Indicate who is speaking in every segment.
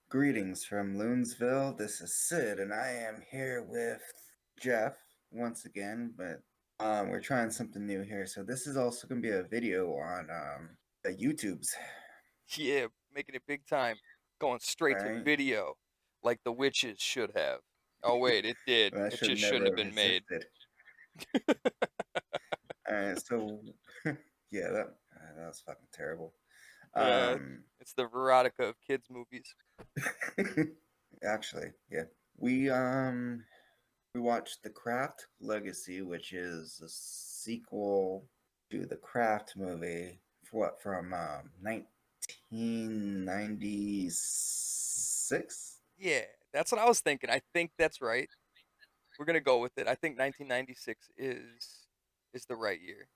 Speaker 1: Greetings from Loonsville. This is Sid, and I am here with Jeff once again. But we're trying something new here. So this is also gonna be a video on the YouTubes,
Speaker 2: Yeah, making it big time. Going straight to
Speaker 1: right?
Speaker 2: video, like the witches should have. Oh wait, it did.
Speaker 1: That
Speaker 2: It
Speaker 1: should
Speaker 2: just shouldn't
Speaker 1: never
Speaker 2: have
Speaker 1: have
Speaker 2: been made.
Speaker 1: existed. So yeah, that was fucking terrible.
Speaker 2: Yeah,
Speaker 1: Um,
Speaker 2: it's the Veronica of kids movies.
Speaker 1: actually, yeah, we watched The Craft Legacy, which is a sequel to the Craft movie. From 1996?
Speaker 2: Yeah, that's what I was thinking. I think that's right. We're gonna go with it. I think 1996 is the right year.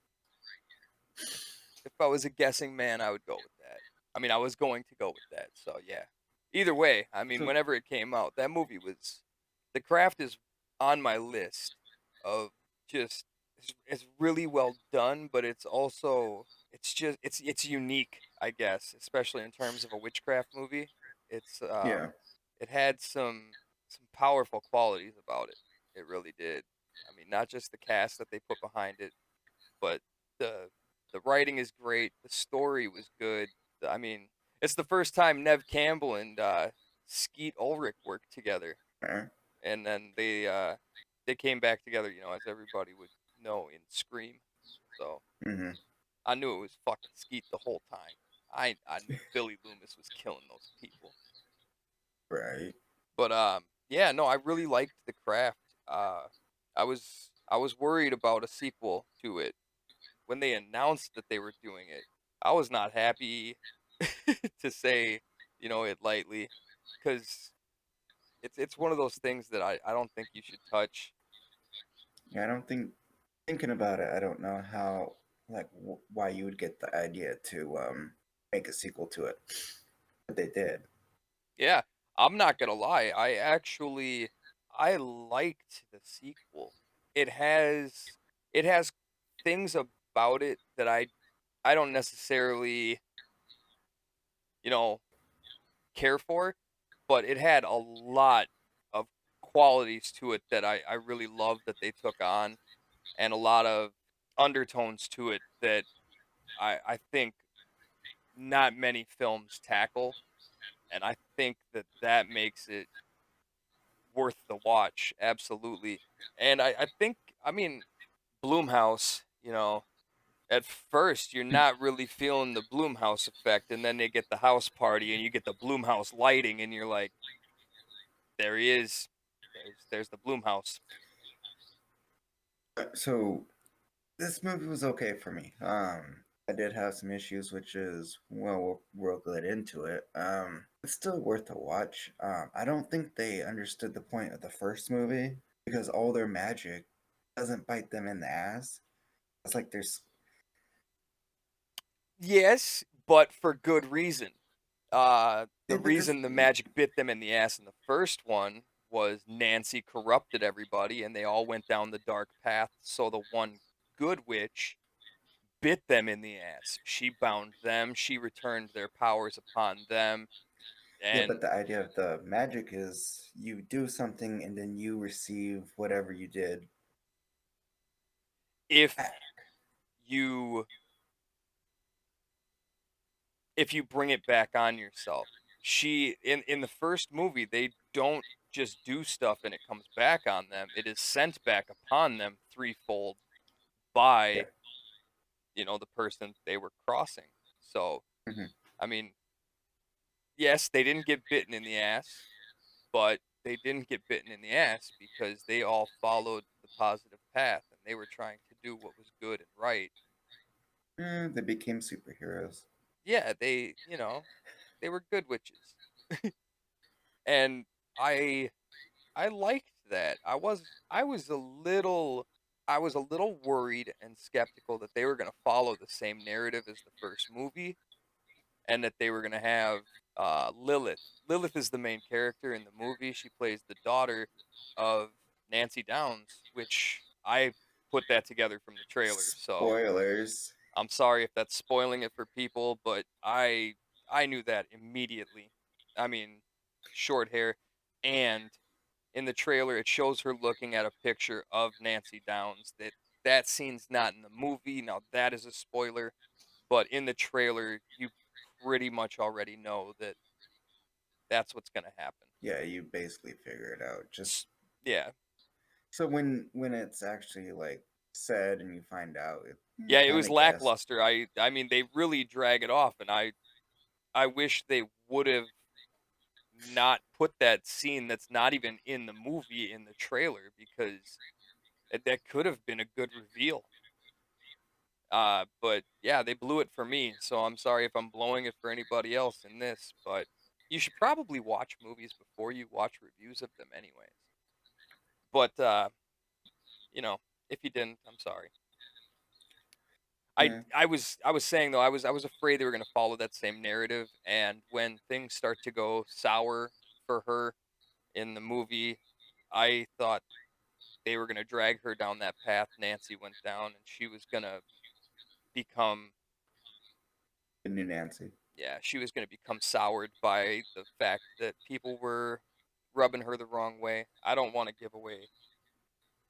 Speaker 2: If I was a guessing man, I would go with that. I mean, I was going to go with that. So yeah. Either way, I mean,
Speaker 1: So
Speaker 2: whenever it came out, that movie was The Craft is on my list of just it's really well done, but it's also it's unique, I guess, especially in terms of a witchcraft movie. It's
Speaker 1: yeah,
Speaker 2: it had some powerful qualities about it. It really did. I mean, not just the cast that they put behind it, but the the writing is great. The story was good. I mean, it's the first time Nev Campbell and Skeet Ulrich worked together,
Speaker 1: uh,
Speaker 2: and then they came back together, as everybody would know in Scream. So
Speaker 1: hmm
Speaker 2: I knew it was fucking Skeet the whole time. I knew Billy Loomis was killing those people.
Speaker 1: right.
Speaker 2: But yeah, no, I really liked The Craft. I was worried about a sequel to it when they announced that they were doing it. I was not happy to say, it lightly, because it's one of those things that I don't think you should touch.
Speaker 1: Yeah, I don't think thinking about it, I don't know how why you would get the idea to make a sequel to it, but they did.
Speaker 2: Yeah, I'm not gonna lie. I liked the sequel. It has it has things about it that I don't necessarily, you know, care for, but it had a lot of qualities to it that I really loved that they took on, and a lot of undertones to it that I think not many films tackle, and I think that that makes it worth the watch, absolutely. And I think, I mean, Bloomhouse, at first you're not really feeling the Bloomhouse effect, and then they get the house party and you get the Bloomhouse lighting, and you're like, there he is. There's the Bloomhouse.
Speaker 1: So this movie was okay for me. I did have some issues, which is we'll get into it. It's still worth a watch. I don't think they understood the point of the first movie because all their magic doesn't bite them in the ass. It's like there's
Speaker 2: Yes, but for good reason. The
Speaker 1: yeah, because
Speaker 2: reason the magic bit them in the ass in the first one was Nancy corrupted everybody and they all went down the dark path. So the one good witch bit them in the ass. She bound them, she returned their powers upon them.
Speaker 1: yeah, but
Speaker 2: And
Speaker 1: the idea of the magic is you do something and then you receive whatever you did
Speaker 2: if
Speaker 1: back.
Speaker 2: you if you bring it back on yourself, she in the first movie they don't just do stuff and it comes back on them. It is sent back upon them threefold
Speaker 1: Yeah.
Speaker 2: by the person they were crossing. So,
Speaker 1: hmm
Speaker 2: I mean, yes, they didn't get bitten in the ass, but they didn't get bitten in the ass because they all followed the positive path and they were trying to do what was good and right.
Speaker 1: they became superheroes.
Speaker 2: Yeah, they were good witches. And I I liked that. I was a little worried and skeptical that they were going to follow the same narrative as the first movie and that they were going to have Lilith. Lilith is the main character in the movie. She plays the daughter of Nancy Downs, which I put that together from the trailer. So
Speaker 1: Spoilers.
Speaker 2: I'm sorry if that's spoiling it for people, but I knew that immediately. I mean, short hair, and in the trailer it shows her looking at a picture of Nancy Downs. That scene's not in the movie. Now that is a spoiler, but in the trailer you pretty much already know that that's what's going to happen.
Speaker 1: Yeah, you basically figure it out. Just
Speaker 2: Yeah.
Speaker 1: so when it's actually like said and you find out, it
Speaker 2: Yeah, it
Speaker 1: kind
Speaker 2: was
Speaker 1: of guess.
Speaker 2: lackluster. I mean they really drag it off, and I wish they would have not put that scene that's not even in the movie in the trailer, because that could have been a good reveal. But yeah, they blew it for me, so I'm sorry if I'm blowing it for anybody else in this, but you should probably watch movies before you watch reviews of them anyways. But you know, if you didn't, I'm sorry.
Speaker 1: Yeah,
Speaker 2: I was saying though, I was afraid they were going to follow that same narrative, and when things start to go sour for her in the movie, I thought they were going to drag her down that path Nancy went down, and she was going to become,
Speaker 1: the new Nancy.
Speaker 2: yeah, she was going to become soured by the fact that people were rubbing her the wrong way. I don't want to give away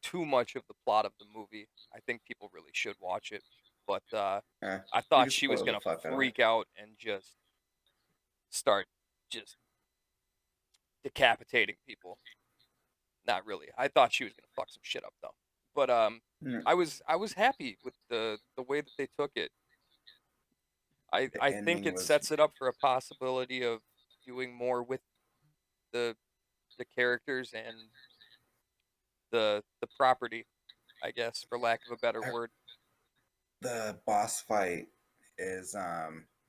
Speaker 2: too much of the plot of the movie. I think people really should watch it, but I
Speaker 1: You
Speaker 2: thought
Speaker 1: can
Speaker 2: she was
Speaker 1: spoil the
Speaker 2: going to
Speaker 1: fuck out of it.
Speaker 2: freak out and just start just decapitating people. Not really. I thought she was going to fuck some shit up though. But
Speaker 1: Mm,
Speaker 2: I was happy with the way that they took it.
Speaker 1: the
Speaker 2: I think
Speaker 1: ending
Speaker 2: it
Speaker 1: was
Speaker 2: sets it up for a possibility of doing more with the the characters and the property, I guess, for lack of a better
Speaker 1: I,
Speaker 2: word.
Speaker 1: the boss fight is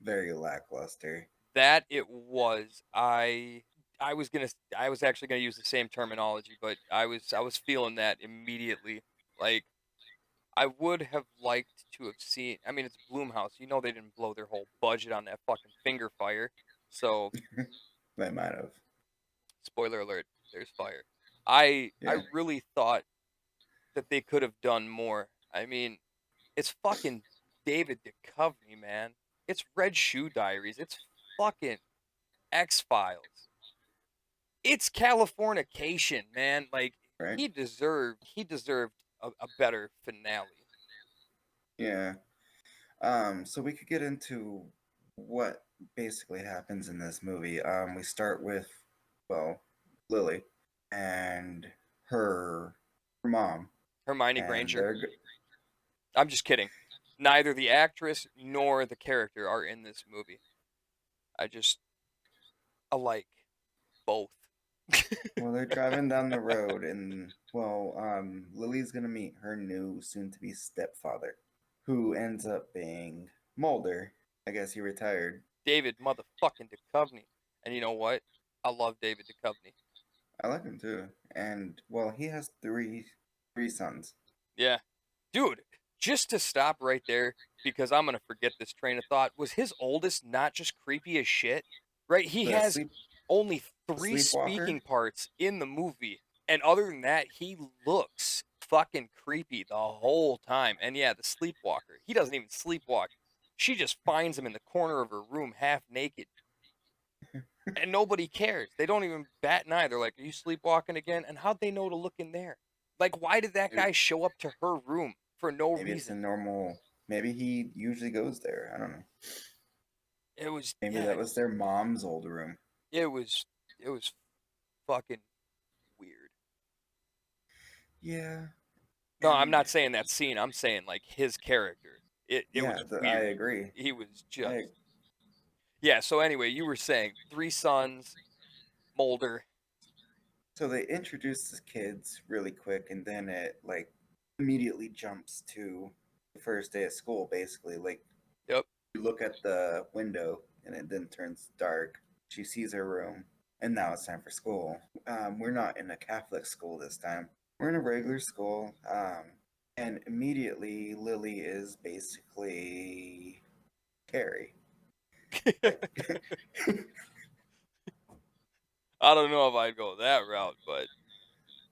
Speaker 1: very lackluster.
Speaker 2: That it was. I was actually gonna use the same terminology, but I was feeling that immediately. Like I would have liked to have seen. I mean, it's Bloomhouse. You know they didn't blow their whole budget on that fucking finger fire. So
Speaker 1: They might have.
Speaker 2: spoiler alert, there's fire. I
Speaker 1: Yeah,
Speaker 2: really thought that they could have done more. I mean, it's fucking David Duchovny, man. It's Red Shoe Diaries. It's fucking X Files. It's Californication, man. Like
Speaker 1: right.
Speaker 2: he deserved a better finale.
Speaker 1: Yeah. So we could get into what basically happens in this movie. We start with, well, Lily and her mom,
Speaker 2: Hermione
Speaker 1: and
Speaker 2: Granger. I'm just kidding. Neither the actress nor the character are in this movie. I just alike both.
Speaker 1: well, they're driving down the road, and well, Lily's gonna meet her new soon-to-be stepfather, who ends up being Mulder. I guess he retired.
Speaker 2: David motherfucking Duchovny. And you know what? I love David Duchovny.
Speaker 1: I like him too, and well, he has three sons.
Speaker 2: Yeah. Dude, just to stop right there, because I'm going to forget this train of thought, was his oldest not just creepy as shit? Right? He
Speaker 1: The
Speaker 2: has only three
Speaker 1: sleepwalker,
Speaker 2: speaking parts in the movie. And other than that, he looks fucking creepy the whole time. And yeah, the sleepwalker. He doesn't even sleepwalk. She just finds him in the corner of her room half naked. And nobody cares. They don't even bat an eye. They're like, "Are you sleepwalking again?" And how'd they know to look in there? Like, why did that
Speaker 1: maybe,
Speaker 2: guy show up to her room for no
Speaker 1: maybe it's a
Speaker 2: reason?
Speaker 1: normal. Maybe he usually goes there. I don't know.
Speaker 2: It was,
Speaker 1: Maybe
Speaker 2: yeah,
Speaker 1: that was their mom's old room.
Speaker 2: it was, it was fucking weird.
Speaker 1: Yeah,
Speaker 2: No, I'm
Speaker 1: and
Speaker 2: not saying that scene. I'm saying like his character. It
Speaker 1: yeah,
Speaker 2: was
Speaker 1: I
Speaker 2: weird.
Speaker 1: agree.
Speaker 2: He was
Speaker 1: I
Speaker 2: just, yeah. So anyway, you were saying three sons, Mulder.
Speaker 1: so they introduce the kids really quick, and then it like immediately jumps to the first day of school. Basically, like
Speaker 2: Yep.
Speaker 1: you look at the window, and it then turns dark. She sees her room, and now it's time for school. We're not in a Catholic school this time. We're in a regular school. And immediately Lily is basically Carrie. Like,
Speaker 2: I don't know if I'd go that route, but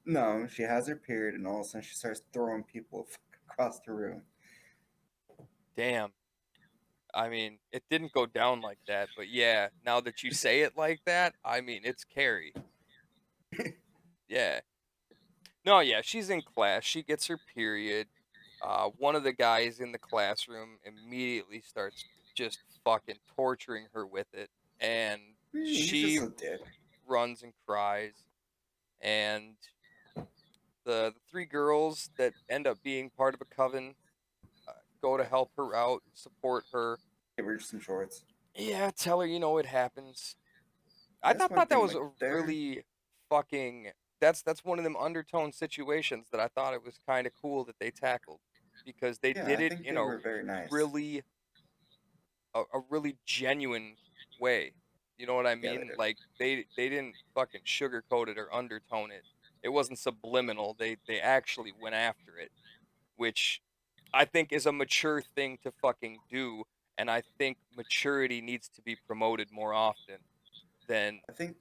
Speaker 1: no, she has her period, and all of a sudden she starts throwing people across the room.
Speaker 2: damn. I mean, it didn't go down like that, but yeah, now that you say it like that, I mean, it's Carrie. Yeah. No, yeah, she's in class. She gets her period. One of the guys in the classroom immediately starts just fucking torturing her with it, and
Speaker 1: He's
Speaker 2: she
Speaker 1: just a dick.
Speaker 2: runs and cries. And the three girls that end up being part of a coven uh, go to help her out, support her.
Speaker 1: Give her some shorts.
Speaker 2: Yeah, tell her it happens. I
Speaker 1: That's one
Speaker 2: thought that
Speaker 1: thing.
Speaker 2: was
Speaker 1: Like
Speaker 2: a
Speaker 1: they're
Speaker 2: really fucking that's one of them undertone situations that I thought it was kind of cool that they tackled because they
Speaker 1: yeah,
Speaker 2: did
Speaker 1: I
Speaker 2: it
Speaker 1: think
Speaker 2: in
Speaker 1: they were very nice
Speaker 2: really a really genuine way. You know what I mean?
Speaker 1: together.
Speaker 2: Like they didn't fucking sugarcoat it or undertone it. It wasn't subliminal. They actually went after it, which I think is a mature thing to fucking do, and I think maturity needs to be promoted more often than
Speaker 1: I think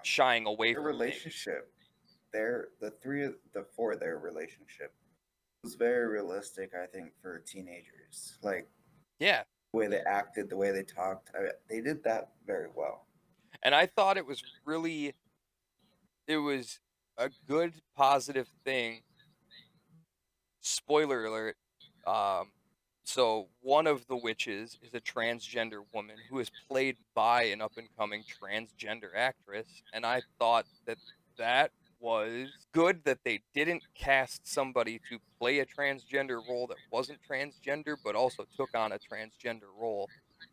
Speaker 2: shying away
Speaker 1: their
Speaker 2: from things.
Speaker 1: relationship, the four, their relationship was very realistic. I think for teenagers, like
Speaker 2: Yeah,
Speaker 1: the way they acted, the way they talked, they did that very well.
Speaker 2: and I thought it was a good positive thing. Spoiler alert. Um, so one of the witches is a transgender woman who is played by an up and coming transgender actress, and I thought that that was good that they didn't cast somebody to play a transgender role that wasn't transgender but also took on a transgender role.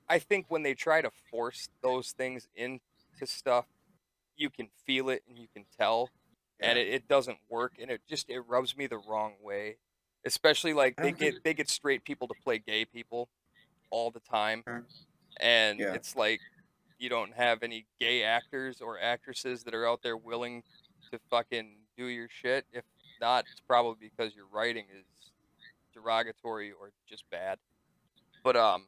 Speaker 2: I think when they try to force those things into stuff, you can feel it and you can tell, and
Speaker 1: Yeah,
Speaker 2: it doesn't work, and it rubs me the wrong way. Especially like
Speaker 1: I don't think.
Speaker 2: they get straight people to play gay people all the time,
Speaker 1: uh,
Speaker 2: and
Speaker 1: yeah,
Speaker 2: it's like you don't have any gay actors or actresses that are out there willing to fucking do your shit. If not, it's probably because your writing is derogatory or just bad. But
Speaker 1: I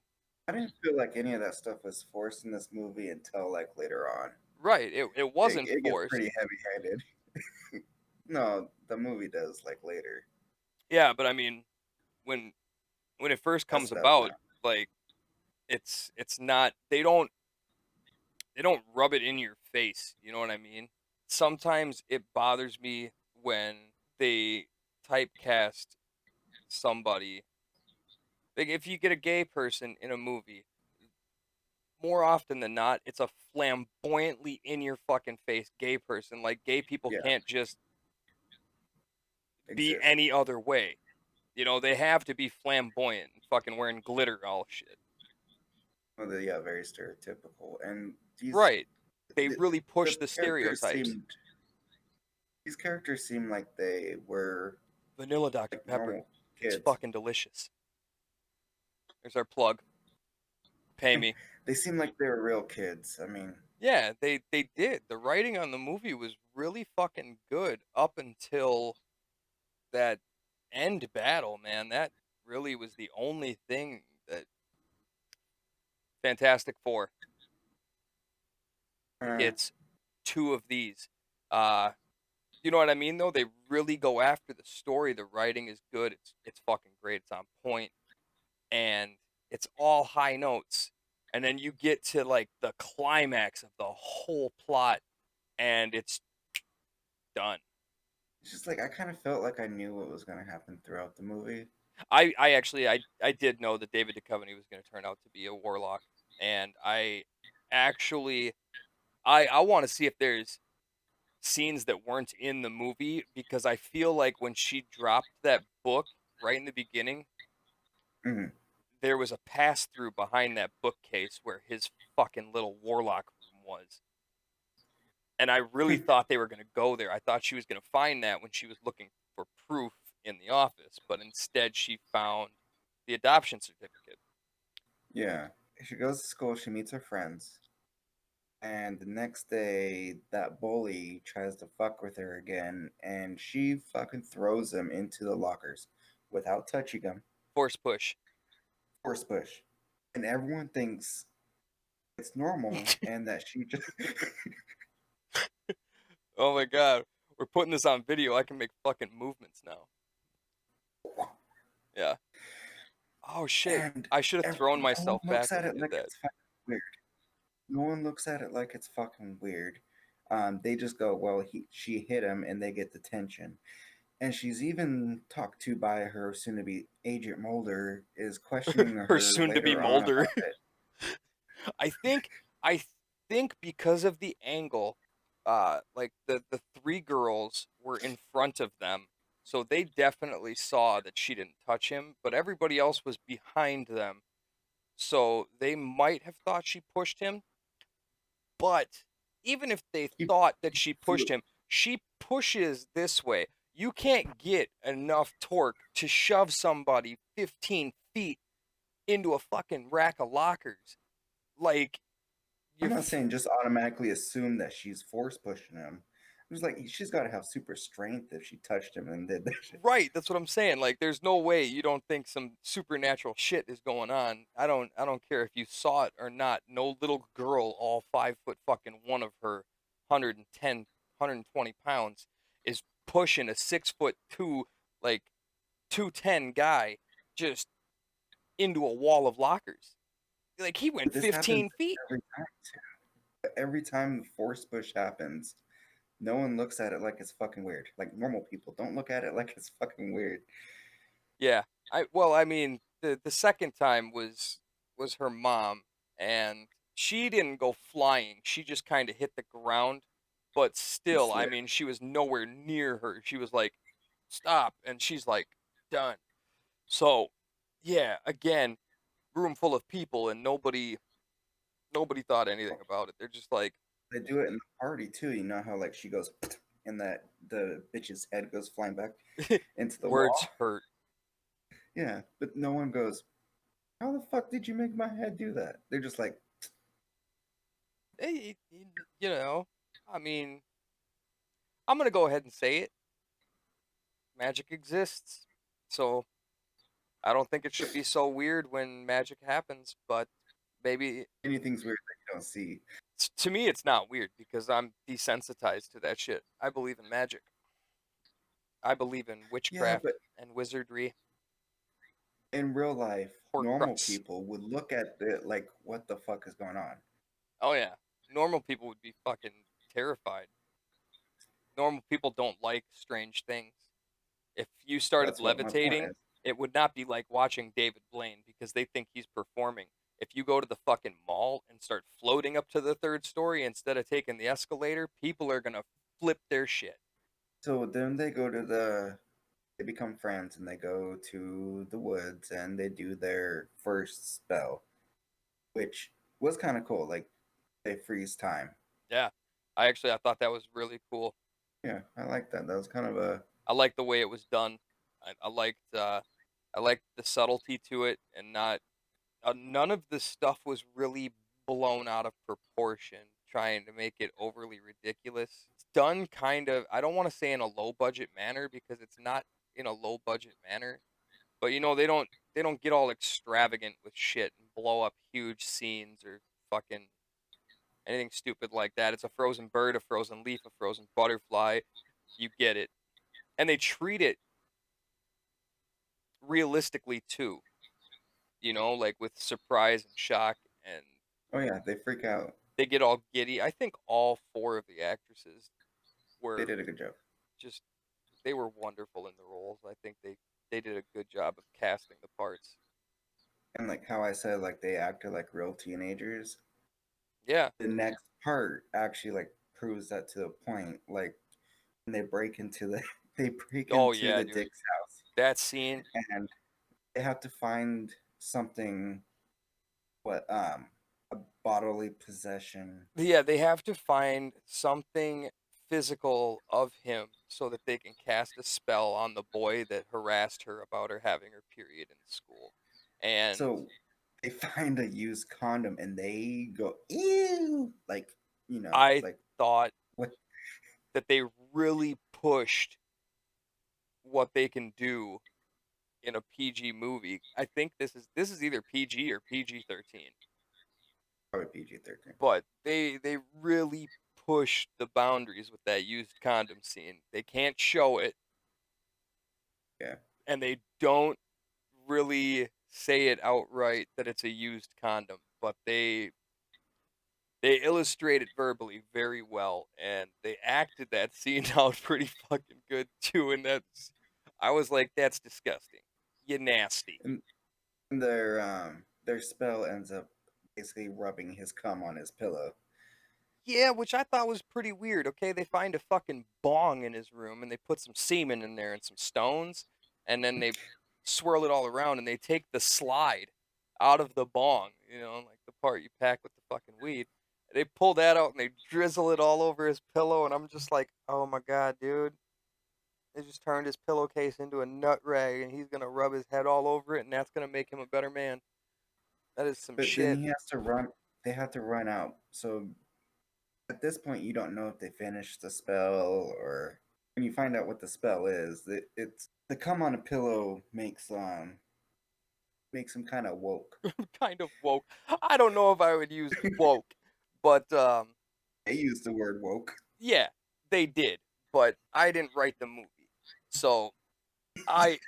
Speaker 1: didn't feel like any of that stuff was forced in this movie until like later on.
Speaker 2: right, it
Speaker 1: It,
Speaker 2: wasn't
Speaker 1: it gets
Speaker 2: forced.
Speaker 1: pretty heavy-handed. No, the movie does like later.
Speaker 2: Yeah, but I mean, when it first
Speaker 1: That
Speaker 2: comes
Speaker 1: stuff, no.
Speaker 2: about, like it's not they don't rub it in your face, you know what I mean? Sometimes it bothers me when they typecast somebody. Like if you get a gay person in a movie, more often than not, it's a flamboyantly in your fucking face gay person. Like gay people
Speaker 1: Yeah,
Speaker 2: can't just be
Speaker 1: exist.
Speaker 2: any other way. They have to be flamboyant and fucking wearing glitter all shit.
Speaker 1: Well, yeah, very stereotypical. And
Speaker 2: Right. They
Speaker 1: the,
Speaker 2: really
Speaker 1: the
Speaker 2: push the
Speaker 1: characters
Speaker 2: stereotypes.
Speaker 1: seemed like they were
Speaker 2: Vanilla Dr.
Speaker 1: like
Speaker 2: Pepper.
Speaker 1: normal
Speaker 2: It's
Speaker 1: kids.
Speaker 2: fucking delicious. There's our plug. Pay me.
Speaker 1: They seemed like they were real kids. I mean,
Speaker 2: Yeah, they did. The writing on the movie was really fucking good up until that end battle, man. That really was the only thing that Fantastic Four
Speaker 1: uh,
Speaker 2: gets two of these. Uh you know what I mean though? They really go after the story. The writing is good. It's fucking great. It's on point and it's all high notes. And then you get to like the climax of the whole plot and it's done.
Speaker 1: it's just like I kind of felt like I knew what was going to happen throughout the movie.
Speaker 2: I actually I did know that David Duchovny was going to turn out to be a warlock, and I actually I want to see if there's scenes that weren't in the movie because I feel like when she dropped that book right in the beginning,
Speaker 1: Mhm.
Speaker 2: there was a pass through behind that bookcase where his fucking little warlock room was. And I really thought they were going to go there. I thought she was going to find that when she was looking for proof in the office, but instead she found the adoption certificate.
Speaker 1: Yeah, she goes to school. She meets her friends, and the next day, that bully tries to fuck with her again, and she fucking throws him into the lockers without touching him.
Speaker 2: Force push.
Speaker 1: Force push, and everyone thinks it's normal, and that she just
Speaker 2: Oh my god. We're putting this on video. I can make fucking movements now. Yeah. Oh shit!
Speaker 1: and
Speaker 2: I should have thrown
Speaker 1: no one
Speaker 2: myself back
Speaker 1: looks
Speaker 2: when
Speaker 1: at
Speaker 2: he
Speaker 1: it
Speaker 2: did
Speaker 1: like
Speaker 2: that.
Speaker 1: it's fucking weird. No one looks at it like it's fucking weird. They just go, well, she hit him, and they get detention. And she's even talked to by her soon-to-be Agent Mulder is questioning
Speaker 2: Her
Speaker 1: her
Speaker 2: soon-to-be
Speaker 1: later on
Speaker 2: Mulder.
Speaker 1: about it.
Speaker 2: I think I think because of the angle, like the three girls were in front of them, so they definitely saw that she didn't touch him, but everybody else was behind them, so they might have thought she pushed him. But even if they
Speaker 1: He
Speaker 2: thought that she pushed
Speaker 1: flew.
Speaker 2: him, she pushes this way. You can't get enough torque to shove somebody 15 feet into a fucking rack of lockers. Like,
Speaker 1: I'm
Speaker 2: you
Speaker 1: not saying just automatically assume that she's force pushing him. I'm just like she's got to have super strength if she touched him and did that shit.
Speaker 2: right, that's what I'm saying. Like, there's no way you don't think some supernatural shit is going on. I don't care if you saw it or not. No little girl, all 5 foot fucking one of her 110, 120 pounds, is pushing a 6 foot two, like 210 guy just into a wall of lockers. Like, he went
Speaker 1: This happens
Speaker 2: 15 feet.
Speaker 1: every time too. Every time the force push happens, no one looks at it like it's fucking weird. Like normal people don't look at it like it's fucking weird.
Speaker 2: Yeah. I mean, the second time was her mom, and she didn't go flying. She just kind of hit the ground, but
Speaker 1: She
Speaker 2: still, I
Speaker 1: slid.
Speaker 2: mean, she was nowhere near her. She was like, "Stop." And she's like, "Done." So, yeah, again, room full of people and nobody thought anything about it. They're just like,
Speaker 1: They do it in the party too. You know how like she goes and that the bitch's head goes flying back into the
Speaker 2: "Words
Speaker 1: wall?
Speaker 2: hurt."
Speaker 1: Yeah, but no one goes, how the fuck did you make my head do that? They're just like,
Speaker 2: They, you know, I mean, I'm going to go ahead and say it. Magic exists. So, I don't think it should be so weird when magic happens, but maybe
Speaker 1: anything's weird that you don't see.
Speaker 2: to me it's not weird because I'm desensitized to that shit. I believe in magic. I believe in
Speaker 1: Yeah,
Speaker 2: witchcraft
Speaker 1: but
Speaker 2: and wizardry,
Speaker 1: in real life, normal
Speaker 2: horcrux.
Speaker 1: people would look at it like, what the fuck is going on?
Speaker 2: Oh yeah, normal people would be fucking terrified. Normal people don't like strange things. If you started
Speaker 1: That's what my point
Speaker 2: levitating,
Speaker 1: is.
Speaker 2: it would not be like watching David Blaine because they think he's performing. If you go to the fucking mall and start floating up to the third story instead of taking the escalator, people are gonna flip their shit.
Speaker 1: So then they become friends and they go to the woods and they do their first spell, which was kind of cool. Like they freeze time.
Speaker 2: Yeah, I thought that was really cool.
Speaker 1: Yeah, I like that. That was kind of a
Speaker 2: I liked the way it was done. I liked the subtlety to it, and not none of the stuff was really blown out of proportion, trying to make it overly ridiculous. It's done kind of, I don't want to say in a low budget manner because it's not in a low budget manner, but they don't get all extravagant with shit and blow up huge scenes or fucking anything stupid like that. It's a frozen bird, a frozen leaf, a frozen butterfly. You get it. And they treat it realistically too, like with surprise and shock, and
Speaker 1: oh yeah, they freak out.
Speaker 2: they get all giddy. I think all four of the actresses
Speaker 1: They
Speaker 2: were
Speaker 1: did a good job.
Speaker 2: just they were wonderful in the roles. I think they did a good job of casting the parts.
Speaker 1: And like how I said, like they acted like real teenagers.
Speaker 2: Yeah.
Speaker 1: The next part actually like proves that to the point. Like when they break into the they break
Speaker 2: Oh
Speaker 1: into
Speaker 2: yeah,
Speaker 1: the
Speaker 2: dude.
Speaker 1: Dick's house
Speaker 2: That scene.
Speaker 1: and they have to find something what a bodily possession.
Speaker 2: Yeah, they have to find something physical of him so that they can cast a spell on the boy that harassed her about her having her period in school. And
Speaker 1: So they find a used condom and they go ew, like
Speaker 2: I
Speaker 1: like
Speaker 2: thought
Speaker 1: what?
Speaker 2: that they really pushed what they can do in a PG movie. I think this is either PG or PG-13,
Speaker 1: Probably PG-13.
Speaker 2: but they really pushed the boundaries with that used condom scene. They can't show it,
Speaker 1: Yeah,
Speaker 2: and they don't really say it outright that it's a used condom, but they illustrate it verbally very well, and they acted that scene out pretty fucking good too. And I was like, that's disgusting. You nasty.
Speaker 1: And their spell ends up basically rubbing his cum on his pillow.
Speaker 2: Yeah, which I thought was pretty weird. Okay, they find a fucking bong in his room and they put some semen in there and some stones, and then they swirl it all around and they take the slide out of the bong, like the part you pack with the fucking weed. They pull that out and they drizzle it all over his pillow, and I'm just like, oh my god, dude. They just turned his pillowcase into a nut rag and he's gonna rub his head all over it, and that's gonna make him a better man. That is some
Speaker 1: But then
Speaker 2: shit.
Speaker 1: he has to run. They have to run out. So at this point, you don't know if they finished the spell or when you find out what the spell is. It's the cum on a pillow makes him kind of woke.
Speaker 2: Kind of woke. I don't know if I would use woke, but
Speaker 1: They use the word woke.
Speaker 2: yeah, they did. But I didn't write the movie, so I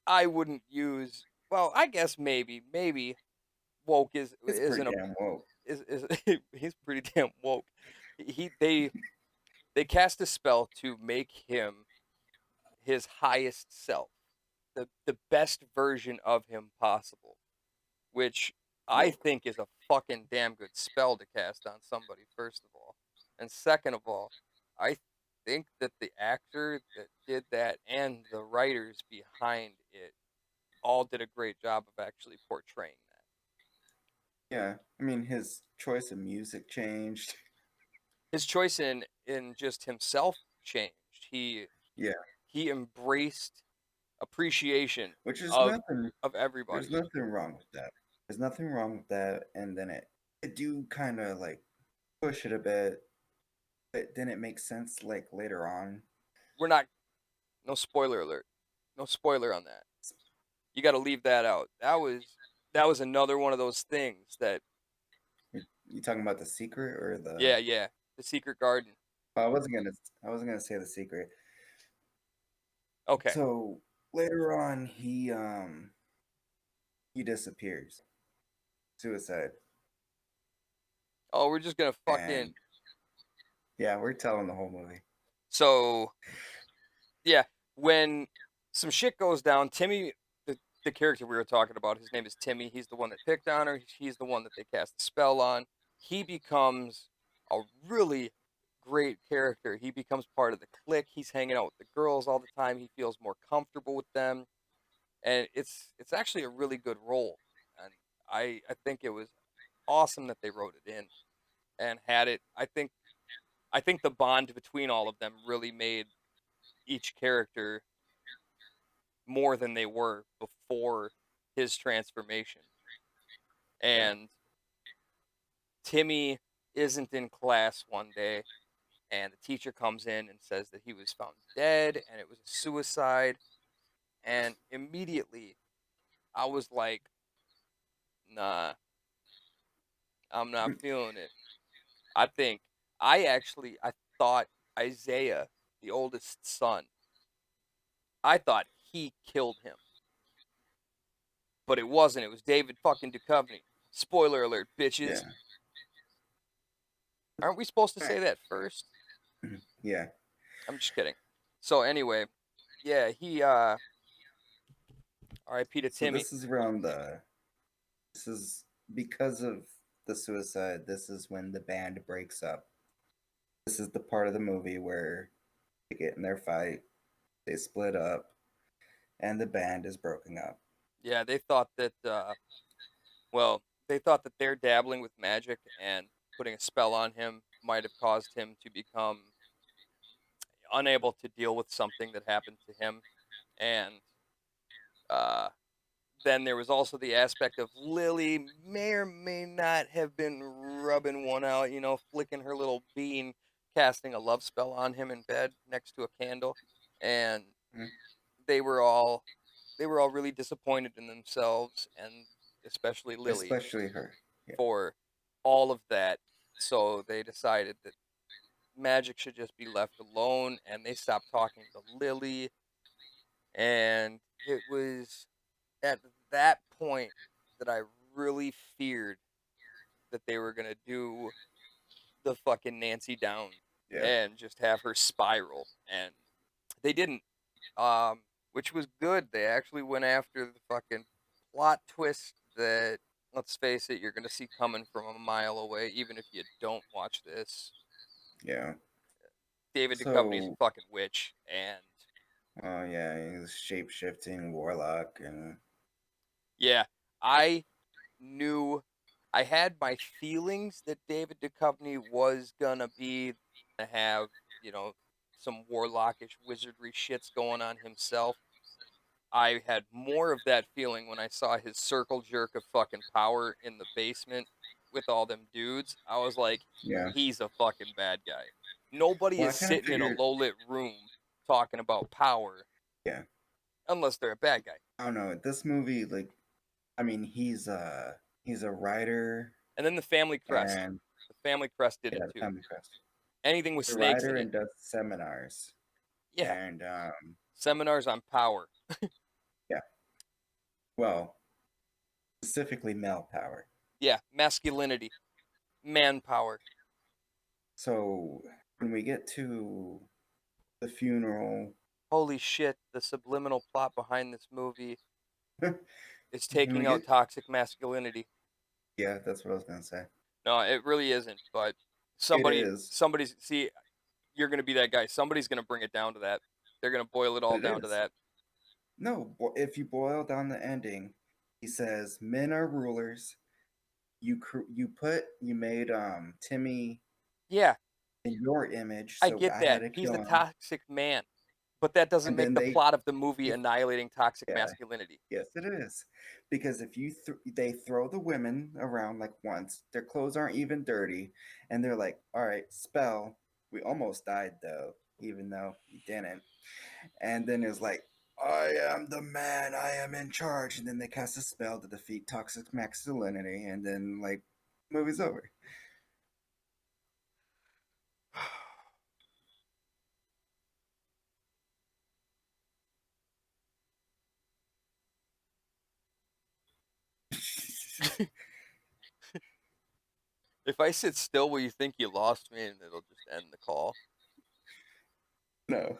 Speaker 2: I wouldn't use. Well, I guess maybe woke is
Speaker 1: It's
Speaker 2: isn't
Speaker 1: pretty
Speaker 2: a
Speaker 1: damn woke.
Speaker 2: is he's pretty damn woke. He they cast a spell to make him his highest self, the best version of him possible, which I
Speaker 1: Woke.
Speaker 2: think is a fucking damn good spell to cast on somebody, first of all. And second of all, I think that the actor that did that and the writers behind it all did a great job of actually portraying that.
Speaker 1: Yeah, I mean his choice of music changed.
Speaker 2: His choice in just himself changed.
Speaker 1: Yeah,
Speaker 2: He embraced appreciation
Speaker 1: which is
Speaker 2: of
Speaker 1: nothing. There's
Speaker 2: everybody.
Speaker 1: nothing wrong with that. There's nothing wrong with that. And then it do kind of like push it a bit, but then it makes sense like later on.
Speaker 2: We're not No spoiler alert. No spoiler on that. You got to leave that out. That was another one of those things that
Speaker 1: You talking about the secret or the?
Speaker 2: yeah, the secret garden.
Speaker 1: I wasn't gonna. I wasn't gonna say the secret.
Speaker 2: Okay.
Speaker 1: So later on, he disappears, suicide,
Speaker 2: Oh, we're just going to fucking
Speaker 1: and yeah, we're telling the whole movie.
Speaker 2: so yeah, when some shit goes down, Timmy, the character we were talking about, his name is Timmy. He's the one that picked on her. He's the one that they cast the spell on. He becomes a really great character. He becomes part of the clique. He's hanging out with the girls all the time. He feels more comfortable with them, and it's actually a really good role. And I think it was awesome that they wrote it in and had it. I think the bond between all of them really made each character more than they were before his transformation.
Speaker 1: Yeah,
Speaker 2: And Timmy isn't in class one day, and the teacher comes in and says that he was found dead and it was a suicide. And immediately I was like, nah, I'm not feeling it. I think I thought Isaiah, the oldest son, I thought he killed him, but it wasn't. It was David fucking Duchovny. Spoiler alert,
Speaker 1: yeah,
Speaker 2: bitches. Aren't we supposed to
Speaker 1: all
Speaker 2: say
Speaker 1: right,
Speaker 2: that first?
Speaker 1: yeah.
Speaker 2: I'm just kidding. So anyway, yeah, he R.I.P. to
Speaker 1: So
Speaker 2: Timmy.
Speaker 1: this is around the. This is because of the suicide. This is when the band breaks up. This is the part of the movie where they get in their fight, they split up, and the band is broken up.
Speaker 2: Yeah, they thought that well, they thought that their dabbling with magic and putting a spell on him might have caused him to become unable to deal with something that happened to him. And uh then there was also the aspect of Lily may or may not have been rubbing one out, flicking her little bean, casting a love spell on him in bed next to a candle. And
Speaker 1: Mhm.
Speaker 2: they were all they were all really disappointed in themselves, and especially Lily,
Speaker 1: Especially her. Yeah.
Speaker 2: for all of that. So they decided that magic should just be left alone, and they stopped talking to Lily. And it was at that point that I really feared that they were gonna do the fucking Nancy down
Speaker 1: Yeah.
Speaker 2: and just have her spiral, and they didn't. Um, which was good. They actually went after the fucking plot twist that, let's face it, you're gonna see coming from a mile away, even if you don't watch this.
Speaker 1: Yeah.
Speaker 2: David Duchovny's a
Speaker 1: So,
Speaker 2: fucking witch, and
Speaker 1: oh yeah, he's shape shifting warlock, and
Speaker 2: yeah, I knew, I had my feelings that David Duchovny was gonna be to have, you know, some warlockish wizardry shits going on himself. I had more of that feeling when I saw his circle jerk of fucking power in the basement with all them dudes. I was like,
Speaker 1: yeah.
Speaker 2: he's a fucking bad guy. Nobody
Speaker 1: Well, I
Speaker 2: is
Speaker 1: kind of
Speaker 2: sitting in a
Speaker 1: figured,
Speaker 2: low lit room talking about power
Speaker 1: yeah.
Speaker 2: unless they're a bad guy.
Speaker 1: I don't know. This movie, like, I mean, he's a writer,
Speaker 2: And then the family crest.
Speaker 1: and
Speaker 2: The family crest did it
Speaker 1: yeah, the
Speaker 2: too.
Speaker 1: Family Crest.
Speaker 2: Anything with
Speaker 1: He's a
Speaker 2: snakes
Speaker 1: writer
Speaker 2: in it.
Speaker 1: and does seminars,
Speaker 2: Yeah.
Speaker 1: and
Speaker 2: Seminars on power.
Speaker 1: yeah. Well, specifically male power.
Speaker 2: Yeah. Masculinity. Manpower.
Speaker 1: So when we get to the funeral,
Speaker 2: Holy shit. The subliminal plot behind this movie
Speaker 1: when
Speaker 2: is
Speaker 1: we
Speaker 2: taking out
Speaker 1: get,
Speaker 2: toxic masculinity.
Speaker 1: yeah, that's what I was gonna say.
Speaker 2: No, it really isn't. But
Speaker 1: It is,
Speaker 2: somebody's, see, you're gonna be that guy. Somebody's gonna bring it down to that. They're gonna boil it all
Speaker 1: it
Speaker 2: down to
Speaker 1: is.
Speaker 2: that.
Speaker 1: No, if you boil down the ending, he says men are rulers. You made Timmy
Speaker 2: Yeah,
Speaker 1: in your image,
Speaker 2: I
Speaker 1: so
Speaker 2: get
Speaker 1: I had
Speaker 2: that.
Speaker 1: to
Speaker 2: He's
Speaker 1: kill
Speaker 2: the
Speaker 1: him.
Speaker 2: toxic man, but that doesn't
Speaker 1: And
Speaker 2: make
Speaker 1: then
Speaker 2: the plot of the movie
Speaker 1: if
Speaker 2: annihilating toxic
Speaker 1: yeah,
Speaker 2: masculinity.
Speaker 1: yes, it is. Because if they throw the women around like once, their clothes aren't even dirty, and they're like, "All right, spell." We almost died though, even though we didn't. And then it's like, "I am the man. I am in charge." And then they cast a spell to defeat toxic masculinity, and then like, movie's over.
Speaker 2: If I sit still, will you think you lost me and it'll just end the call?
Speaker 1: No.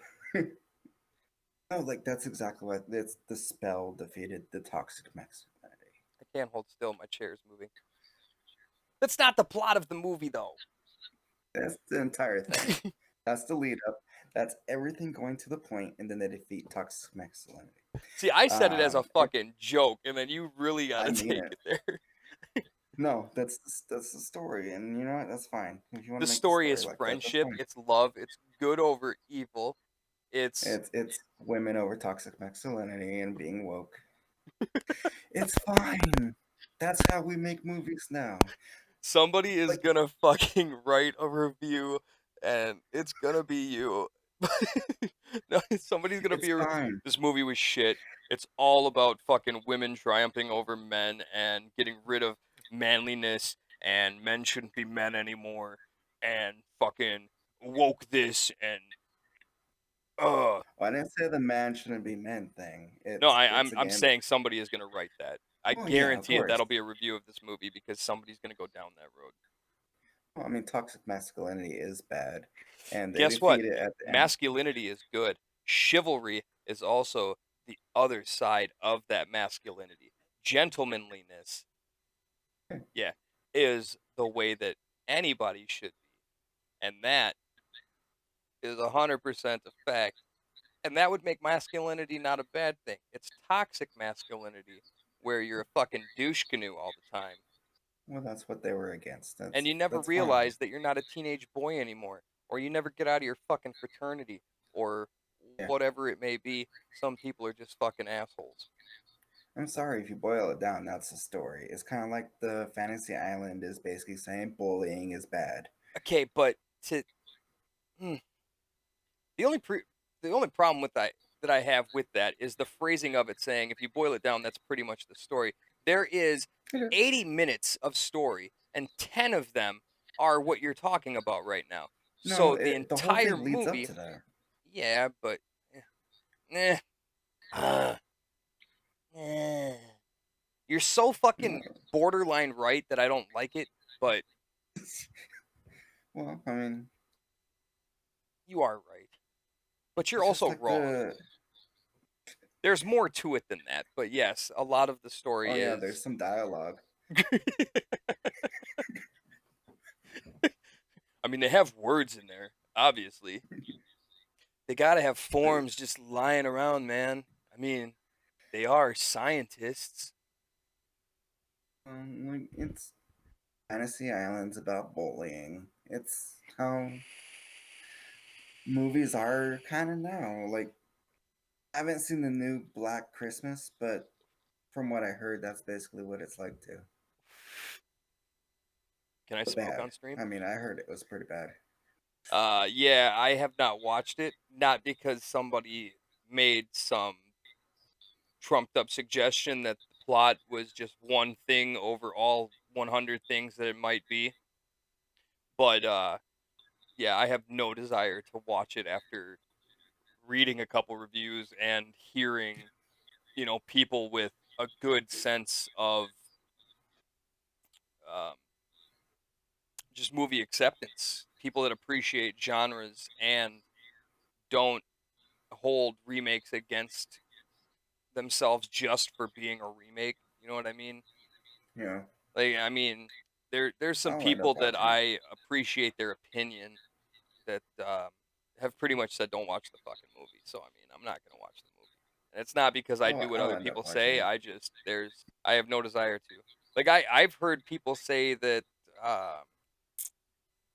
Speaker 1: No, like that's exactly what it's the spell defeated the toxic masculinity.
Speaker 2: I can't hold still. My chair's moving. That's not the plot of the movie, though.
Speaker 1: That's the entire thing. That's the lead up. That's everything going to the point, and then they defeat toxic masculinity.
Speaker 2: See, I said it as a
Speaker 1: It,
Speaker 2: fucking joke, and then you really got
Speaker 1: I
Speaker 2: to
Speaker 1: mean
Speaker 2: take
Speaker 1: it.
Speaker 2: it there.
Speaker 1: No, that's the story, and you know what? That's fine. If you want
Speaker 2: The
Speaker 1: to make the
Speaker 2: story
Speaker 1: story
Speaker 2: is
Speaker 1: like that, that's
Speaker 2: friendship.
Speaker 1: fine.
Speaker 2: It's love. It's good over evil. It's
Speaker 1: It's women over toxic masculinity and being woke. It's fine. That's how we make movies now.
Speaker 2: somebody is
Speaker 1: Like
Speaker 2: gonna fucking write a review, and it's gonna be you. No, somebody's gonna
Speaker 1: it's
Speaker 2: be.
Speaker 1: fine.
Speaker 2: This movie was shit. It's all about fucking women triumphing over men and getting rid of manliness, and men shouldn't be men anymore, and fucking woke this and uh.
Speaker 1: Well, I didn't say the man shouldn't be men thing.
Speaker 2: No,
Speaker 1: It's
Speaker 2: I'm
Speaker 1: again.
Speaker 2: saying somebody is gonna write that. I
Speaker 1: Oh yeah, of
Speaker 2: guarantee it.
Speaker 1: course.
Speaker 2: That'll be a review of this movie because somebody's gonna go down that road.
Speaker 1: Well, I mean, toxic masculinity is bad, and they
Speaker 2: Guess what?
Speaker 1: defeat it at the end.
Speaker 2: Masculinity is good. Chivalry is also the other side of that masculinity. Gentlemanliness, yeah, is the way that anybody should be. And that is 100% a fact. And that would make masculinity not a bad thing. It's toxic masculinity where you're a fucking douche canoe all the time.
Speaker 1: Well, that's what they were against.
Speaker 2: And you never
Speaker 1: That's fine.
Speaker 2: realize that you're not a teenage boy anymore, or you never get out of your fucking fraternity, or
Speaker 1: Yeah.
Speaker 2: whatever it may be. Some people are just fucking assholes.
Speaker 1: I'm sorry if you boil it down. That's the story. It's kind of like the Fantasy Island is basically saying bullying is bad.
Speaker 2: Okay, but to hmm, the only the only problem with that I have with that is the phrasing of it saying if you boil it down, that's pretty much the story. There is
Speaker 1: It is.
Speaker 2: 80 minutes of story, and 10 of them are what you're talking about right now.
Speaker 1: No,
Speaker 2: So the
Speaker 1: the whole
Speaker 2: entire
Speaker 1: thing leads up
Speaker 2: movie,
Speaker 1: to that.
Speaker 2: yeah, but eh, eh. Uh, eh. You're so fucking
Speaker 1: No.
Speaker 2: borderline right that I don't like it, but
Speaker 1: Well, I mean,
Speaker 2: you are right. But you're
Speaker 1: it's just
Speaker 2: also
Speaker 1: like
Speaker 2: wrong.
Speaker 1: the.
Speaker 2: There's more to it than that, but yes, a lot of the
Speaker 1: Oh
Speaker 2: story
Speaker 1: yeah, there's
Speaker 2: is.
Speaker 1: some dialogue.
Speaker 2: I mean, they have words in there, obviously. They gotta have forms just lying around, man. I mean, they are scientists.
Speaker 1: Like, it's Fantasy Island's about bullying. It's how movies are kind of now. Like, I haven't seen the new Black Christmas, but from what I heard, that's basically what it's like too.
Speaker 2: Can I
Speaker 1: But
Speaker 2: smoke
Speaker 1: bad.
Speaker 2: on stream?
Speaker 1: I mean, I heard it was pretty bad.
Speaker 2: Yeah, I have not watched it. Not because somebody made some trumped up suggestion that the plot was just one thing over all 100 things that it might be. But yeah, I have no desire to watch it after reading a couple reviews and hearing, people with a good sense of um, just movie acceptance, people that appreciate genres and don't hold remakes against themselves just for being a remake. You know what I mean?
Speaker 1: You know,
Speaker 2: Like, I mean, there's some
Speaker 1: I'll end up
Speaker 2: people that
Speaker 1: watching it.
Speaker 2: I appreciate their opinion that have pretty much said don't watch the fucking movie. So I mean, I'm not gonna watch the movie. And it's not because I do what
Speaker 1: I'll
Speaker 2: other
Speaker 1: end up
Speaker 2: people
Speaker 1: watching
Speaker 2: say.
Speaker 1: it.
Speaker 2: I have no desire to. Like I've heard people say that uh,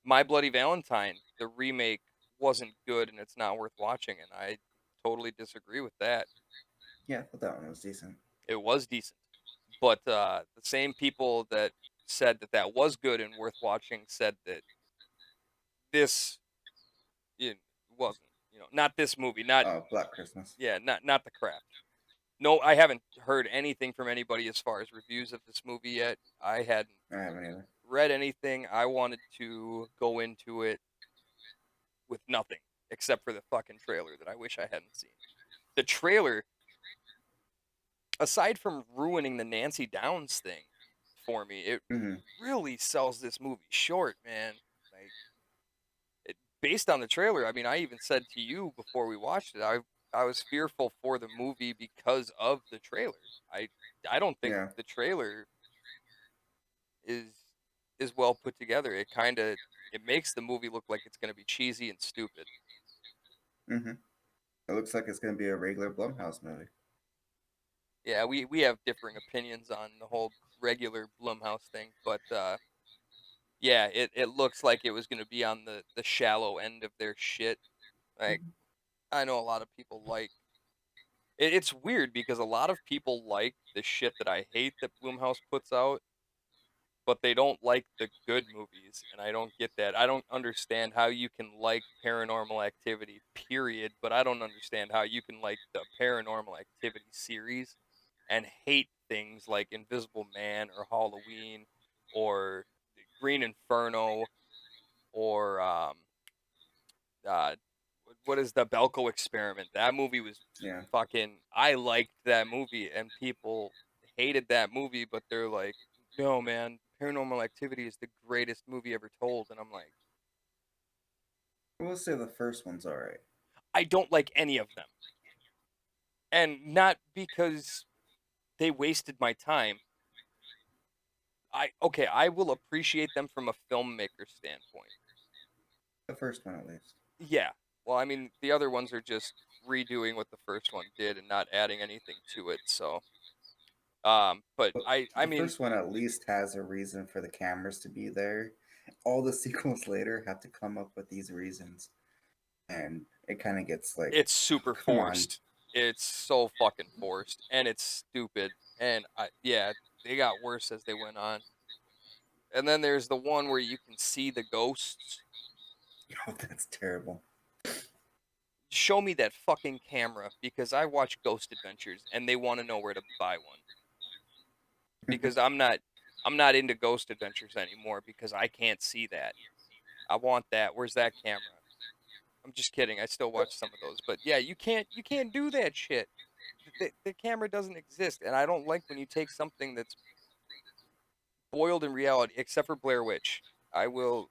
Speaker 2: My Bloody Valentine, the remake, wasn't good and it's not worth watching, and I totally disagree with that.
Speaker 1: Yeah, I thought that one was decent.
Speaker 2: It was decent, but the same people that said that that was good and worth watching said that this it wasn't. Not this movie. Not
Speaker 1: Oh, Black Christmas.
Speaker 2: Yeah, not The Craft. No, I haven't heard anything from anybody as far as reviews of this movie yet. I hadn't
Speaker 1: I haven't either.
Speaker 2: read anything. I wanted to go into it with nothing except for the fucking trailer that I wish I hadn't seen. The trailer, aside from ruining the Nancy Downs thing for me, it
Speaker 1: Hmm.
Speaker 2: really sells this movie short, man. Like based on the trailer, I mean, I even said to you before we watched it, I was fearful for the movie because of the trailer. I don't think
Speaker 1: Yeah.
Speaker 2: the trailer is well put together. It makes the movie look like it's going to be cheesy and stupid.
Speaker 1: Hmm. It looks like it's gonna be a regular Blumhouse movie.
Speaker 2: Yeah, we have differing opinions on the whole regular Blumhouse thing, but yeah, it looks like it was going to be on the shallow end of their shit. Like
Speaker 1: Mhm.
Speaker 2: I know a lot of people like it's weird because a lot of people like the shit that I hate that Blumhouse puts out, but they don't like the good movies, and I don't get that. I don't understand how you can like Paranormal Activity, period, but I don't understand how you can like the Paranormal Activity series and hate things like Invisible Man or Halloween or Green Inferno or uh, what is the Belko Experiment? That movie was
Speaker 1: Yeah.
Speaker 2: fucking. I liked that movie, and people hated that movie, but they're like, "No, man, Paranormal Activity is the greatest movie ever told." And I'm like,
Speaker 1: I will say the first one's alright.
Speaker 2: I don't like any of them, and not because they wasted my time. I will appreciate them from a filmmaker standpoint.
Speaker 1: The first one, at least.
Speaker 2: Yeah. Well, I mean, the other ones are just redoing what the first one did and not adding anything to it. So, but
Speaker 1: But
Speaker 2: I
Speaker 1: the
Speaker 2: mean,
Speaker 1: first one at least has a reason for the cameras to be there. All the sequels later have to come up with these reasons, and it kind of gets like,
Speaker 2: it's super
Speaker 1: come on.
Speaker 2: forced. It's so fucking forced, and it's stupid. And yeah, they got worse as they went on. And then there's the one where you can see the ghosts.
Speaker 1: Oh, that's terrible.
Speaker 2: Show me that fucking camera because I watch Ghost Adventures and they want to know where to buy one. Because I'm not into Ghost Adventures anymore because I can't see that. I want that. Where's that camera? I'm just kidding. I still watch some of those, but yeah, you can't do that shit. the camera doesn't exist, and I don't like when you take something that's boiled in reality, except for Blair Witch. I will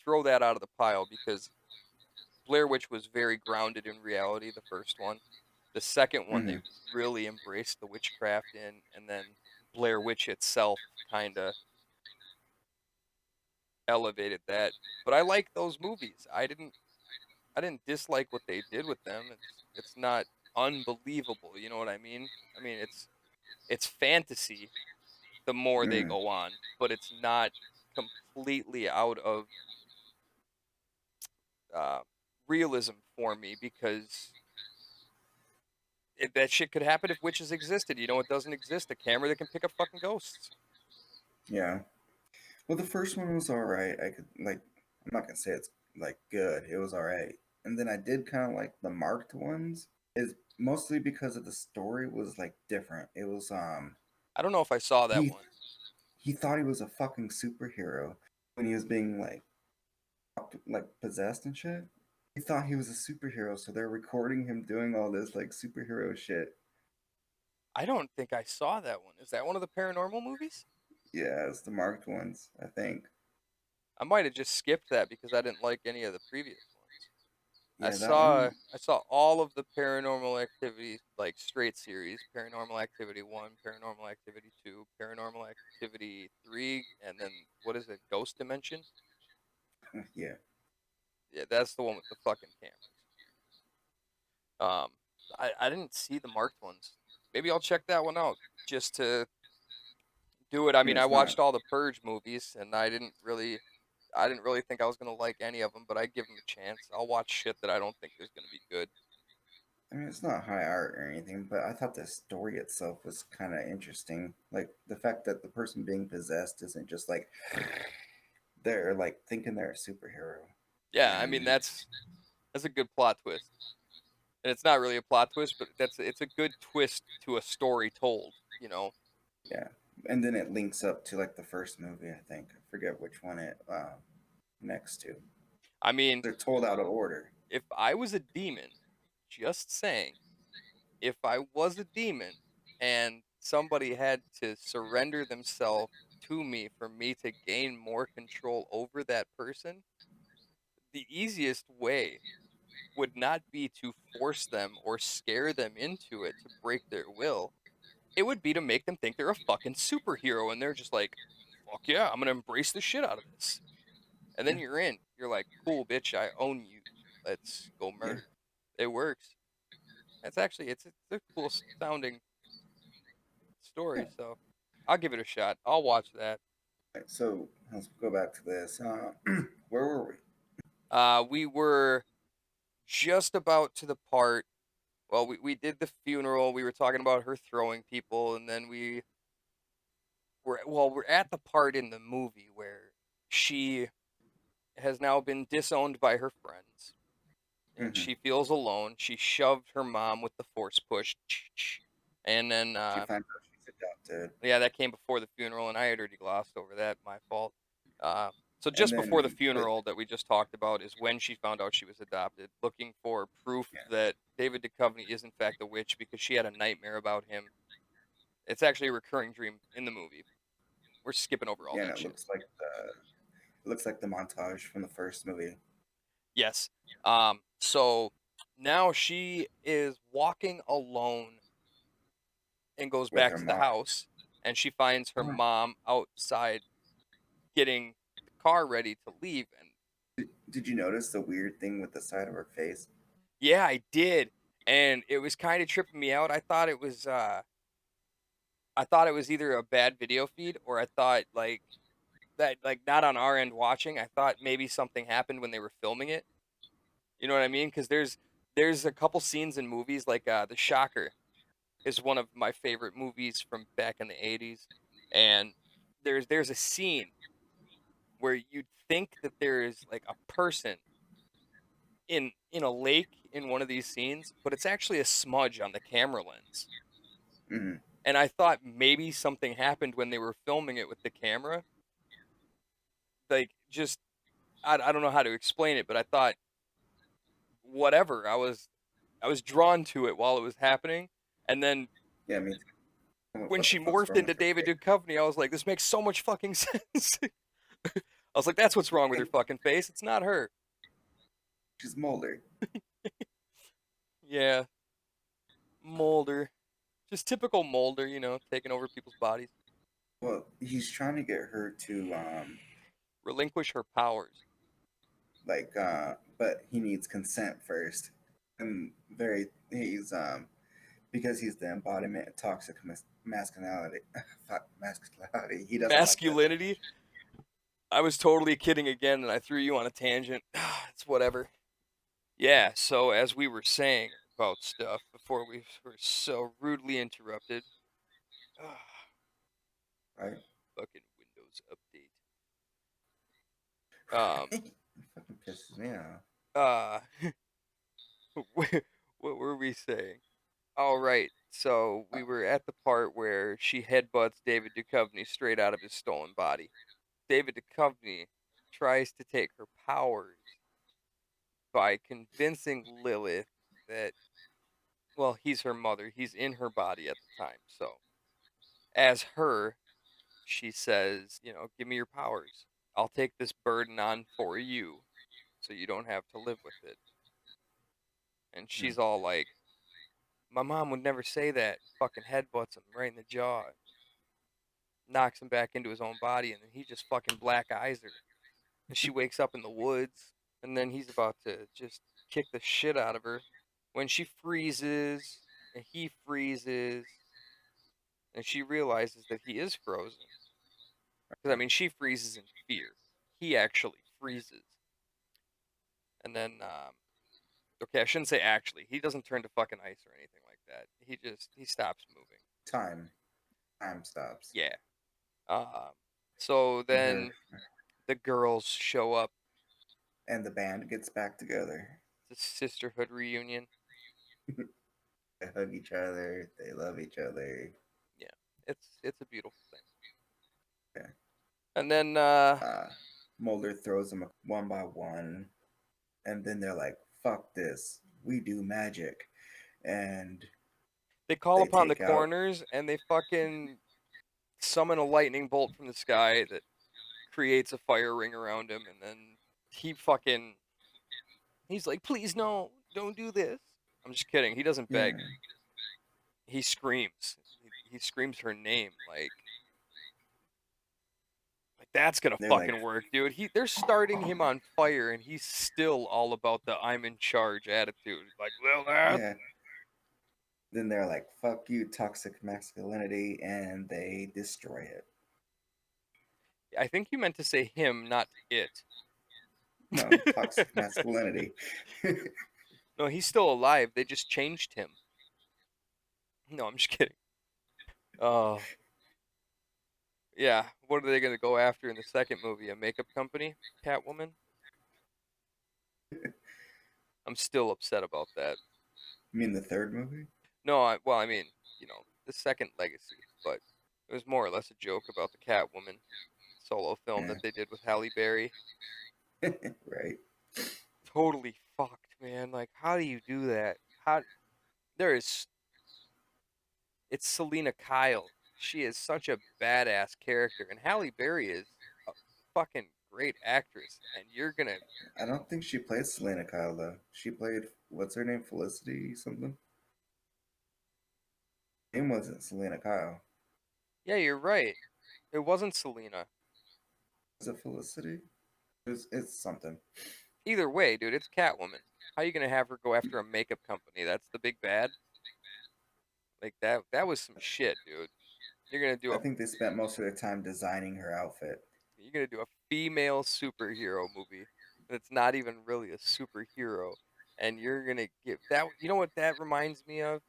Speaker 2: throw that out of the pile because Blair Witch was very grounded in reality, the first one. The second one they
Speaker 1: Hmm.
Speaker 2: really embraced the witchcraft in, and then Blair Witch itself kind of elevated that. But I like those movies. I didn't dislike what they did with them. It's not unbelievable, you know what I mean? I mean, it's fantasy the more they
Speaker 1: Hmm.
Speaker 2: go on, but it's not completely out of uh, realism for me because that shit could happen if witches existed. You know, it doesn't exist. A camera that can pick up fucking ghosts.
Speaker 1: Yeah. Well, the first one was all right. I could like. I'm not gonna say it's like good. It was all right. And then I did kind of like the marked ones. Is mostly because of the story was like different. It was
Speaker 2: I don't know if I saw that
Speaker 1: he
Speaker 2: one.
Speaker 1: he thought he was a fucking superhero when he was being like possessed and shit. He thought he was a superhero, so they're recording him doing all this like superhero shit.
Speaker 2: I don't think I saw that one. Is that one of the paranormal movies?
Speaker 1: Yeah, it's the marked ones, I think.
Speaker 2: I might have just skipped that because I didn't like any of the previous ones. I
Speaker 1: Yeah, that
Speaker 2: saw
Speaker 1: one.
Speaker 2: I saw all of the Paranormal Activity like straight series: Paranormal Activity 1, Paranormal Activity 2, Paranormal Activity 3, and then what is it? Ghost Dimension?
Speaker 1: Yeah.
Speaker 2: Yeah, that's the one with the fucking cameras. Um I didn't see the marked ones. Maybe I'll check that one out just to do it. I
Speaker 1: Yeah,
Speaker 2: mean, I
Speaker 1: it's not.
Speaker 2: watched all the Purge movies and I didn't really think I was going to like any of them, but I give them a chance. I'll watch shit that I don't think is going to be good.
Speaker 1: I mean, it's not high art or anything, but I thought the story itself was kind of interesting. Like the fact that the person being possessed isn't just like they're like thinking they're a superhero,
Speaker 2: Yeah, I mean
Speaker 1: and
Speaker 2: that's a good plot twist. And it's not really a plot twist, but it's a good twist to a story told, you know.
Speaker 1: yeah, and then it links up to like the first movie. I think I forget which one it next to.
Speaker 2: I mean,
Speaker 1: They're told out of order.
Speaker 2: if I was a demon, just saying, if I was a demon and somebody had to surrender themselves to me for me to gain more control over that person, the easiest way would not be to force them or scare them into it to break their will. It would be to make them think they're a fucking superhero and they're just like, fuck yeah, I'm gonna embrace the shit out of this. And then
Speaker 1: Yeah,
Speaker 2: you're in. You're like, cool, bitch, I own you. Let's go
Speaker 1: yeah.
Speaker 2: murder. It works. It's a cool sounding
Speaker 1: Yeah.
Speaker 2: story, so I'll give it a shot. I'll watch that.
Speaker 1: Right, so let's go back to this. Where were we?
Speaker 2: We were just about to the part. Well, we did the funeral. We were talking about her throwing people, and then we're at the part in the movie where she has now been disowned by her friends and
Speaker 1: Hmm.
Speaker 2: she feels alone. She shoved her mom with the force push, and then
Speaker 1: She finds out she's adopted,
Speaker 2: yeah, that came before the funeral, and I had already glossed over that. My fault. Uh, so
Speaker 1: and
Speaker 2: just before the
Speaker 1: then but
Speaker 2: funeral that we just talked about is when she found out she was adopted, looking for proof
Speaker 1: yeah,
Speaker 2: that David Duchovny is in fact a witch because she had a nightmare about him. It's actually a recurring dream in the movie. We're skipping over all
Speaker 1: yeah, and
Speaker 2: that shit.
Speaker 1: it looks like the montage from the first movie
Speaker 2: Yes. So now she is walking alone and goes
Speaker 1: with
Speaker 2: back
Speaker 1: her
Speaker 2: to the
Speaker 1: mom.
Speaker 2: house and she finds her
Speaker 1: Oh,
Speaker 2: mom outside getting the car ready to leave. And
Speaker 1: did you notice the weird thing with the side of her face?
Speaker 2: yeah, I did. And it was kind of tripping me out. I thought it was either a bad video feed or I thought like that like not on our end watching. I thought maybe something happened when they were filming it. You know what I mean? Cuz there's a couple scenes in movies like The Shocker is one of my favorite movies from back in the 80s, and there's a scene where you'd think that there is like a person in a lake in one of these scenes, but it's actually a smudge on the camera lens.
Speaker 1: Hmm.
Speaker 2: And I thought maybe something happened when they were filming it with the camera. Like just I don't know how to explain it, but I thought whatever. I was drawn to it while it was happening, and then
Speaker 1: Yeah, me too.
Speaker 2: when
Speaker 1: What the
Speaker 2: she
Speaker 1: fuck's
Speaker 2: morphed
Speaker 1: wrong
Speaker 2: into
Speaker 1: with her
Speaker 2: David
Speaker 1: face?
Speaker 2: Duchovny, I was like, this makes so much fucking sense. I was like, that's what's wrong with her fucking face. It's not her.
Speaker 1: She's Mulder.
Speaker 2: Yeah, Mulder. Just typical Mulder, taking over people's bodies.
Speaker 1: Well, he's trying to get her to
Speaker 2: Relinquish her powers.
Speaker 1: but he needs consent first. And he's because he's the embodiment of toxic masculinity. Masculinity. He doesn't like that too
Speaker 2: Masculinity.
Speaker 1: much.
Speaker 2: I was totally kidding again, and I threw you on a tangent. It's whatever. Yeah, so as we were saying about stuff before we were so rudely interrupted.
Speaker 1: Right?
Speaker 2: Fucking Windows update.
Speaker 1: It fucking pisses me off.
Speaker 2: Uh, what were we saying? All right, so we were at the part where she headbutts David Duchovny straight out of his stolen body. David Duchovny tries to take her powers by convincing Lilith that, well, he's her mother. He's in her body at the time. So, as her, she says, give me your powers. I'll take this burden on for you so you don't have to live with it. And
Speaker 1: Hmm.
Speaker 2: she's all like, my mom would never say that. Fucking headbutts him right in the jaw. Knocks him back into his own body, and then he just fucking black eyes her. And she wakes up in the woods, and then he's about to just kick the shit out of her when she freezes, and he freezes, and she realizes that he is frozen. Because, I mean, she freezes in fear. He actually freezes. And then, okay, I shouldn't say actually. He doesn't turn to fucking ice or anything like that. He stops moving.
Speaker 1: Time. Time stops.
Speaker 2: Yeah. Um, so
Speaker 1: And her
Speaker 2: then the girls show up.
Speaker 1: and the band gets back together.
Speaker 2: It's a sisterhood reunion.
Speaker 1: They hug each other. They love each other.
Speaker 2: Yeah, it's a beautiful thing.
Speaker 1: Yeah.
Speaker 2: And then
Speaker 1: Uh, Mulder throws them one by one, and then they're like, "Fuck this! We do magic," and
Speaker 2: they call
Speaker 1: they
Speaker 2: upon the
Speaker 1: take out.
Speaker 2: corners and they fucking summon a lightning bolt from the sky that creates a fire ring around him. And then he fucking he's like, please no, don't do this. I'm just kidding. He doesn't
Speaker 1: Yeah,
Speaker 2: beg. He screams. He screams her name like that's gonna
Speaker 1: they're like,
Speaker 2: fucking work, dude. They're starting him on fire, and he's still all about the I'm in charge attitude. Like, well, that.
Speaker 1: yeah. Then they're like, "Fuck you, toxic masculinity," and they destroy it.
Speaker 2: I think you meant to say him, not it.
Speaker 1: No, toxic masculinity.
Speaker 2: No, he's still alive. They just changed him. No, I'm just kidding. Oh, yeah. What are they gonna go after in the second movie? A makeup company? Catwoman? I'm still upset about that.
Speaker 1: You mean the third movie?
Speaker 2: No, well, I mean, the second Legacy, but it was more or less a joke about the Catwoman solo film
Speaker 1: Yeah,
Speaker 2: that they did with Halle Berry.
Speaker 1: right.
Speaker 2: Totally fucked, man. Like, how do you do that? How there is it's Selena Kyle. She is such a badass character, and Halle Berry is a fucking great actress. And you're gonna,
Speaker 1: I don't think she played Selena Kyle though. She played what's her name, Felicity something. Name wasn't Selena Kyle.
Speaker 2: yeah, you're right. It wasn't Selena.
Speaker 1: Was it Felicity? It's something.
Speaker 2: Either way, dude, it's Catwoman. How you gonna have her go after a makeup company? That's the big bad. Like that. That was some shit, dude. You're gonna do
Speaker 1: I
Speaker 2: a
Speaker 1: think they spent most of their time designing her outfit.
Speaker 2: you're gonna do a female superhero movie that's not even really a superhero, and you're gonna give that. You know what that reminds me of?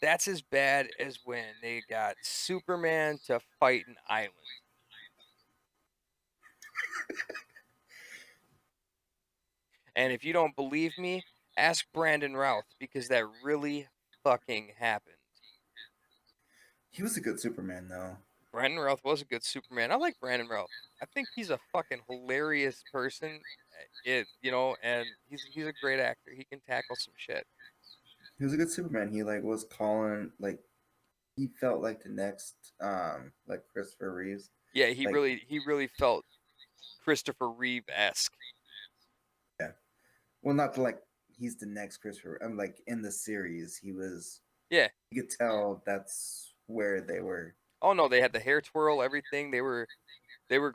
Speaker 2: That's as bad as when they got Superman to fight an island. And if you don't believe me, ask Brandon Routh because that really fucking happened.
Speaker 1: He was a good Superman though.
Speaker 2: Brandon Routh was a good Superman. I like Brandon Routh. I think he's a fucking hilarious person. And he's a great actor. He can tackle some shit.
Speaker 1: He was a good Superman. He like was calling like he felt like the next like Christopher Reeves.
Speaker 2: Yeah,
Speaker 1: Like
Speaker 2: he really felt Christopher Reeve-esque.
Speaker 1: yeah. Well, not like he's the next Christopher. I'm like in the series, he was.
Speaker 2: Yeah.
Speaker 1: You could tell that's where they were.
Speaker 2: Oh no, they had the hair twirl, everything. They were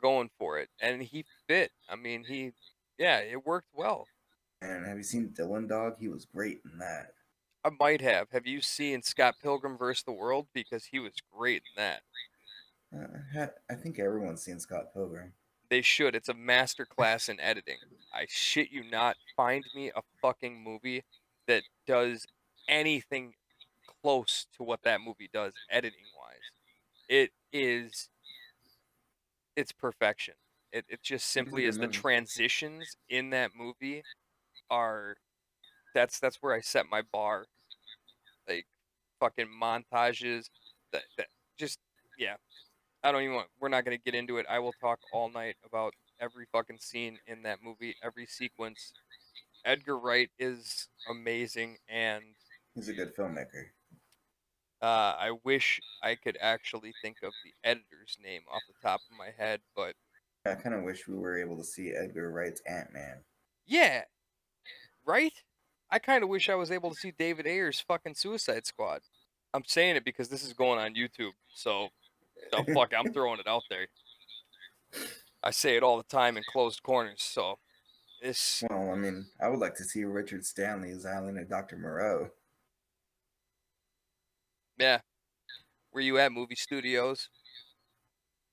Speaker 2: going for it, and he fit. I mean, yeah, it worked well.
Speaker 1: And have you seen Dylan Dog? He was great in that.
Speaker 2: I might have. Have you seen Scott Pilgrim vs. the World? Because he was great in that.
Speaker 1: I think everyone's seen Scott Pilgrim.
Speaker 2: They should. It's a master class in editing. I shit you not. Find me a fucking movie that does anything close to what that movie does editing wise. It is it's perfection. It just
Speaker 1: It is a
Speaker 2: simply
Speaker 1: good
Speaker 2: is the
Speaker 1: movie.
Speaker 2: transitions in that movie are that's where I set my bar. Like fucking montages that just yeah. I don't even want we're not gonna get into it. I will talk all night about every fucking scene in that movie, every sequence. Edgar Wright is amazing, and
Speaker 1: He's a good filmmaker.
Speaker 2: I wish I could actually think of the editor's name off the top of my head, but
Speaker 1: I kind of wish we were able to see Edgar Wright's Ant-Man.
Speaker 2: yeah, right? I kind of wish I was able to see David Ayer's fucking Suicide Squad. I'm saying it because this is going on YouTube, so the fuck, I'm throwing it out there. I say it all the time in closed corners, so this,
Speaker 1: Well, I mean, I would like to see Richard Stanley's Island and Dr. Moreau.
Speaker 2: yeah. Where you at, movie studios?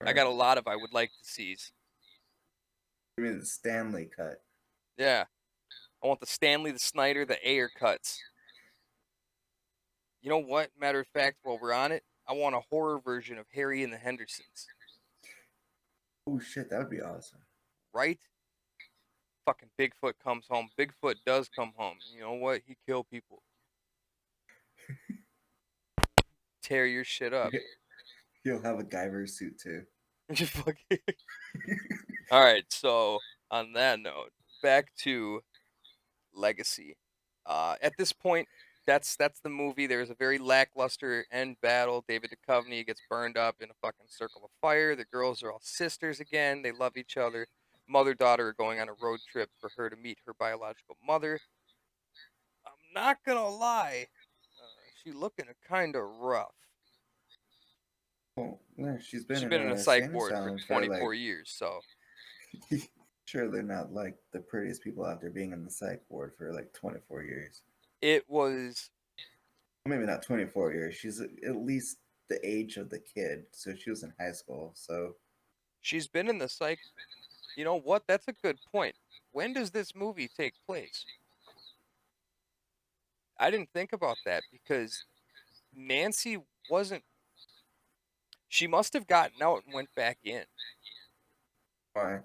Speaker 2: I got
Speaker 1: Or
Speaker 2: a lot of I would like to sees.
Speaker 1: give me the Stanley cut.
Speaker 2: Yeah, I want the Stanley, the Snyder, the Ayer cuts. You know what? Matter of fact, while we're on it, I want a horror version of Harry and the Hendersons.
Speaker 1: Oh shit, that would be awesome.
Speaker 2: Right? Fucking Bigfoot comes home. Bigfoot does come home. You know what? He kill people. Tear your shit up.
Speaker 1: He'll have a Guyver suit too.
Speaker 2: Just fucking. All right. So on that note, back to Legacy. At this point, that's the movie. There's a very lackluster end battle. David Duchovny gets burned up in a fucking circle of fire. The girls are all sisters again. They love each other. Mother daughter are going on a road trip for her to meet her biological mother. I'm not gonna lie, she looking kind of rough.
Speaker 1: Well, yeah, she's been
Speaker 2: She's
Speaker 1: in
Speaker 2: been in a
Speaker 1: a
Speaker 2: psych
Speaker 1: insane
Speaker 2: ward for
Speaker 1: asylum for
Speaker 2: 24
Speaker 1: like.
Speaker 2: years, so
Speaker 1: Sure, they're not like the prettiest people out there being in the psych ward for like 24 years.
Speaker 2: it was.
Speaker 1: Maybe not 24 years. She's at least the age of the kid, so she was in high school. So
Speaker 2: She's been in the psych. You know what? That's a good point. When does this movie take place? I didn't think about that because Nancy wasn't. She must have gotten out and went back in.
Speaker 1: why?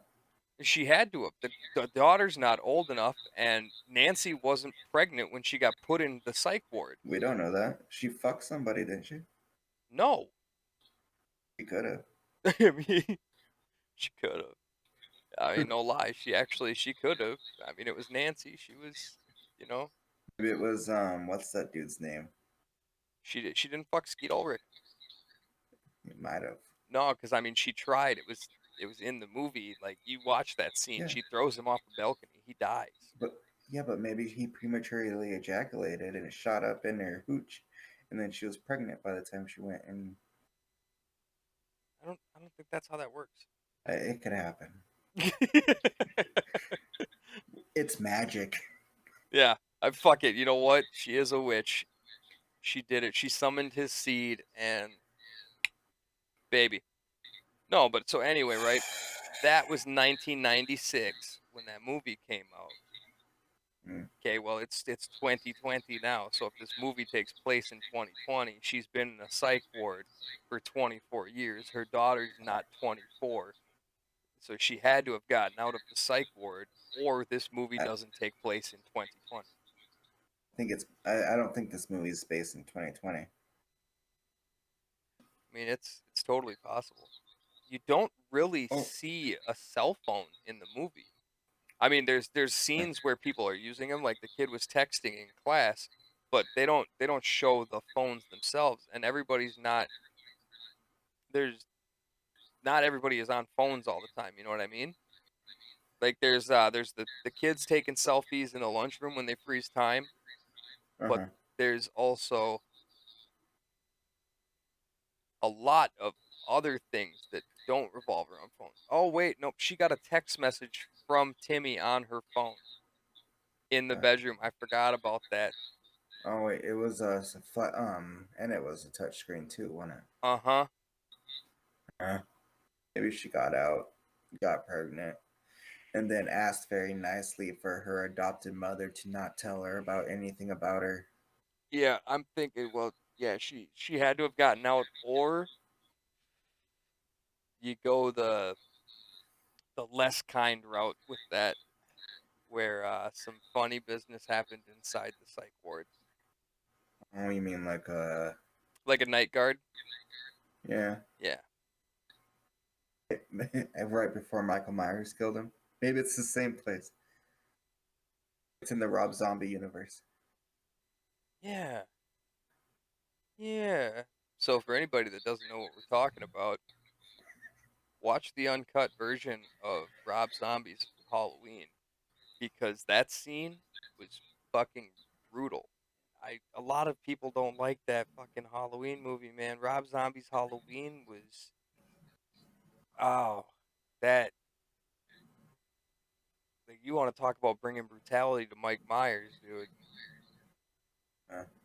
Speaker 2: She had to have. The daughter's not old enough, and Nancy wasn't pregnant when she got put in the psych ward.
Speaker 1: We don't know that. She fucked somebody, didn't she?
Speaker 2: No.
Speaker 1: She could have.
Speaker 2: I mean, she could have. I mean, no lie. She could have. I mean, it was Nancy. She was, you know,
Speaker 1: Maybe it was what's that dude's name?
Speaker 2: she didn't fuck Skeet Ulrich.
Speaker 1: It might have.
Speaker 2: No, because I mean, she tried. It was in the movie. Like you watch that scene.
Speaker 1: Yeah,
Speaker 2: She throws him off a balcony. He dies.
Speaker 1: but yeah, but maybe he prematurely ejaculated and it shot up in her hooch, and then she was pregnant by the time she went, and
Speaker 2: I don't think that's how that works.
Speaker 1: it could happen. It's magic.
Speaker 2: Yeah, I fuck it. You know what? She is a witch. She did it. She summoned his seed and baby. No, but so anyway, right? That was 1996 when that movie came out.
Speaker 1: Mm.
Speaker 2: Okay, well it's 2020 now. So if this movie takes place in 2020, she's been in a psych ward for 24 years. Her daughter's not 24. So she had to have gotten out of the psych ward or this movie
Speaker 1: I
Speaker 2: doesn't take place in 2020.
Speaker 1: think it's. I don't think this movie is based in 2020.
Speaker 2: I mean, it's totally possible. You don't really
Speaker 1: Oh,
Speaker 2: see a cell phone in the movie. I mean, there's scenes where people are using them, like the kid was texting in class, but they don't show the phones themselves, and everybody's not there's not everybody is on phones all the time. You know what I mean? Like there's the kids taking selfies in the lunchroom when they freeze time, but
Speaker 1: Uh-huh.
Speaker 2: there's also a lot of other things that don't revolve around phones. Oh wait, nope, she got a text message from Timmy on her phone in the
Speaker 1: Uh,
Speaker 2: bedroom. I forgot about that.
Speaker 1: oh wait, it was and it was a touch screen too, wasn't
Speaker 2: Uh-huh.
Speaker 1: it? Maybe she got out, got pregnant, and then asked very nicely for her adopted mother to not tell her about anything about her.
Speaker 2: Yeah, I'm thinking, well, yeah, she had to have gotten out, or you go the less kind route with that, where some funny business happened inside the psych ward.
Speaker 1: Oh, you mean like
Speaker 2: Like a night guard?
Speaker 1: yeah,
Speaker 2: Yeah.
Speaker 1: right before Michael Myers killed him? Maybe it's the same place. It's in the Rob Zombie universe.
Speaker 2: Yeah. Yeah. So for anybody that doesn't know what we're talking about, watch the uncut version of Rob Zombie's Halloween, because that scene was fucking brutal. A lot of people don't like that fucking Halloween movie, man. Rob Zombie's Halloween was, oh, that, like, you want to talk about bringing brutality to Mike Myers, dude.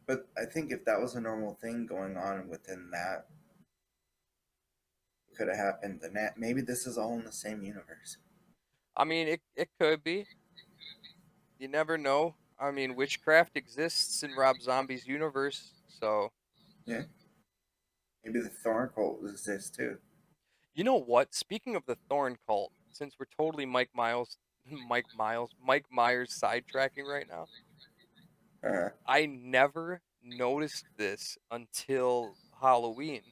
Speaker 1: But I think if that was a normal thing going on within that, could have happened. Then maybe this is all in the same universe.
Speaker 2: I mean, it could be. You never know. I mean, witchcraft exists in Rob Zombie's universe, so
Speaker 1: Yeah, maybe the Thorn cult exists too.
Speaker 2: you know what? Speaking of the Thorn cult, since we're totally Mike Myers sidetracking right now,
Speaker 1: Uh,
Speaker 2: I never noticed this until Halloween,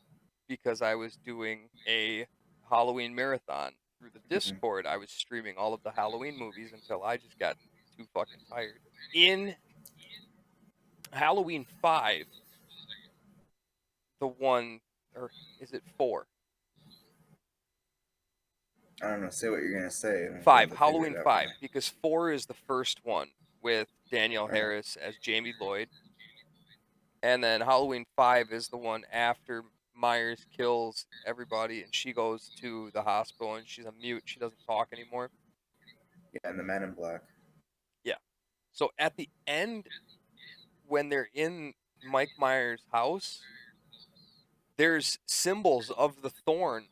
Speaker 2: because I was doing a Halloween marathon through the
Speaker 1: mhm.
Speaker 2: Discord. I was streaming all of the Halloween movies until I just got too fucking tired. In Halloween 5, the one, or is it 4?
Speaker 1: I don't know. Say what you're gonna say, and we'll be
Speaker 2: 5,
Speaker 1: able to figure
Speaker 2: Halloween
Speaker 1: it out from
Speaker 2: 5, because 4 is the first one with Danielle
Speaker 1: there.
Speaker 2: Harris as Jamie Lloyd, and then Halloween 5 is the one after Myers kills everybody and she goes to the hospital and she's a mute, she doesn't talk anymore.
Speaker 1: Yeah, and the Man in Black.
Speaker 2: Yeah. So at the end, when they're in Mike Myers' house, there's symbols of the thorn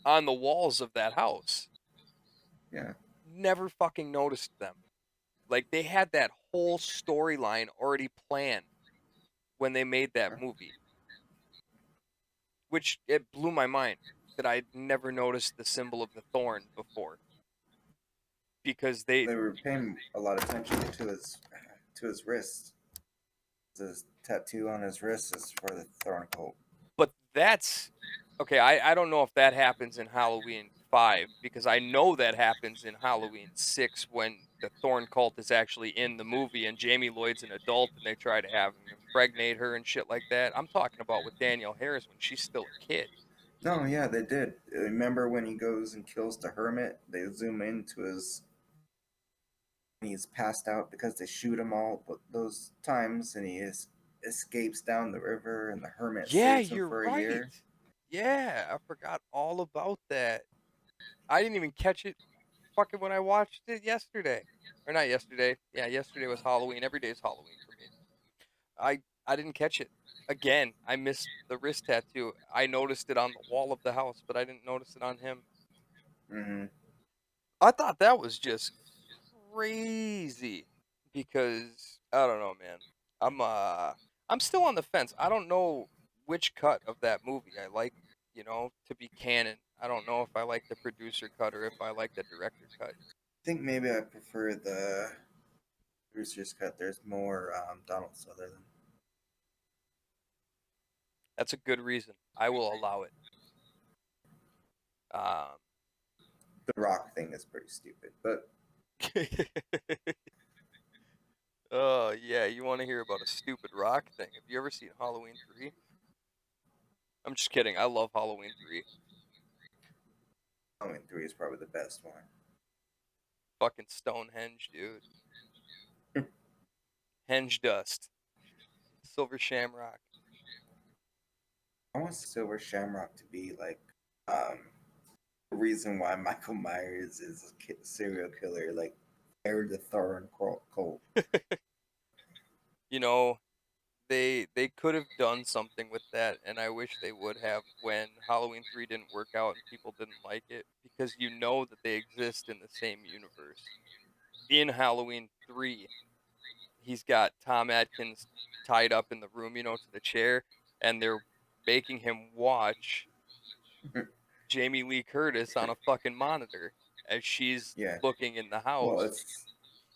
Speaker 2: on the walls of that house.
Speaker 1: Yeah.
Speaker 2: Never fucking noticed them. Like, they had that whole storyline already planned when they made that movie, which it blew my mind that I'd never noticed the symbol of the thorn before, because they
Speaker 1: They were paying a lot of attention to his wrist. His tattoo on his wrist is for the Thorn cult.
Speaker 2: but that's okay. I don't know if that happens in Halloween 5, because I know that happens in Halloween 6 when the Thorn cult is actually in the movie and Jamie Lloyd's an adult and they try to have him impregnate her and shit like that. I'm talking about with Danielle Harris when she's still a kid.
Speaker 1: No, yeah, they did. Remember when he goes and kills the hermit? They zoom into his. He's passed out because they shoot him all those times, and escapes down the river, and the hermit
Speaker 2: Yeah,
Speaker 1: saves him
Speaker 2: you're
Speaker 1: for a
Speaker 2: right.
Speaker 1: year.
Speaker 2: Yeah, I forgot all about that. I didn't even catch it fucking when I watched it yesterday. Or not yesterday. Yeah, yesterday was Halloween. Every day is Halloween for me. I didn't catch it. Again, I missed the wrist tattoo. I noticed it on the wall of the house, but I didn't notice it on him.
Speaker 1: Hmm.
Speaker 2: I thought that was just crazy, because I don't know, man. I'm still on the fence. I don't know which cut of that movie I like, to be canon. I don't know if I like the producer cut or if I like the director cut.
Speaker 1: I think maybe I prefer the producer's cut. There's more Donald Sutherland.
Speaker 2: That's a good reason. I will allow it. Um,
Speaker 1: The Rock thing is pretty stupid, but
Speaker 2: Oh, yeah, you want to hear about a stupid rock thing? Have you ever seen Halloween 3? I'm just kidding. I love Halloween 3.
Speaker 1: Halloween 3 is probably the best one.
Speaker 2: Fucking Stonehenge, dude. Henge dust. Silver shamrock.
Speaker 1: I want Silver Shamrock to be like um, the reason why Michael Myers is a serial killer, like Aaron the Thorn Cole.
Speaker 2: You know, they could have done something with that, and I wish they would have when Halloween 3 didn't work out and people didn't like it, because you know that they exist in the same universe. In Halloween 3, he's got Tom Atkins tied up in the room, to the chair, and they're making him watch Jamie Lee Curtis on a fucking monitor as she's
Speaker 1: Yeah.
Speaker 2: looking in the
Speaker 1: Well,
Speaker 2: house.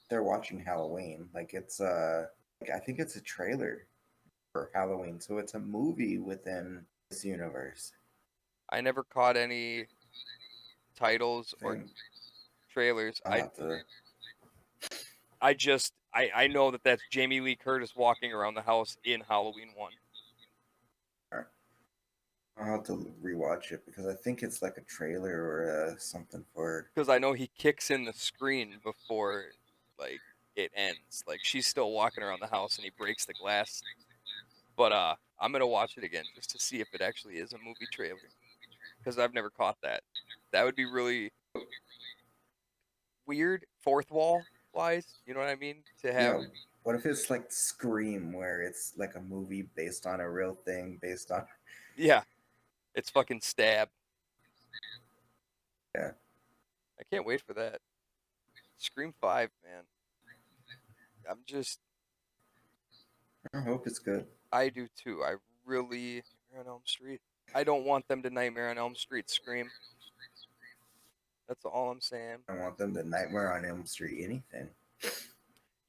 Speaker 1: they're watching Halloween. Like it's like I think it's a trailer for Halloween, so it's a movie within this universe
Speaker 2: I never caught any titles or
Speaker 1: thing.
Speaker 2: trailers.
Speaker 1: I'll have to
Speaker 2: I know that that's Jamie Lee Curtis walking around the house in Halloween 1,
Speaker 1: I'll have to rewatch it because I think it's like a trailer or something for.
Speaker 2: because I know he kicks in the screen before like it ends. Like she's still walking around the house and he breaks the glass. But I'm gonna watch it again just to see if it actually is a movie trailer, because I've never caught that. That would be really weird, fourth wall wise. You know what I mean? To have,
Speaker 1: Yeah, what if it's like Scream, where it's like a movie based on a real thing, based on.
Speaker 2: yeah, it's fucking Stab.
Speaker 1: Yeah,
Speaker 2: I can't wait for that. Scream 5, man. I'm just,
Speaker 1: I hope it's good.
Speaker 2: I do too. I really, Nightmare on Elm Street. I don't want them to Nightmare on Elm Street Scream. That's all I'm saying.
Speaker 1: I want them to Nightmare on Elm Street anything.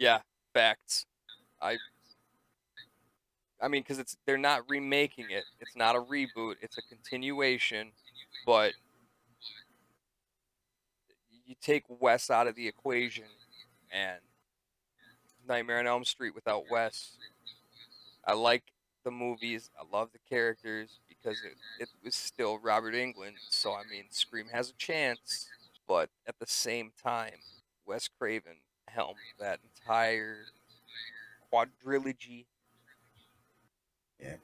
Speaker 2: Yeah, facts. I I mean, because they're not remaking it. It's not a reboot. It's a continuation. But you take Wes out of the equation, and Nightmare on Elm Street without Wes. I like the movies. I love the characters because it was still Robert Englund. So I mean, Scream has a chance. But at the same time, Wes Craven helmed that entire quadrilogy.
Speaker 1: Yeah,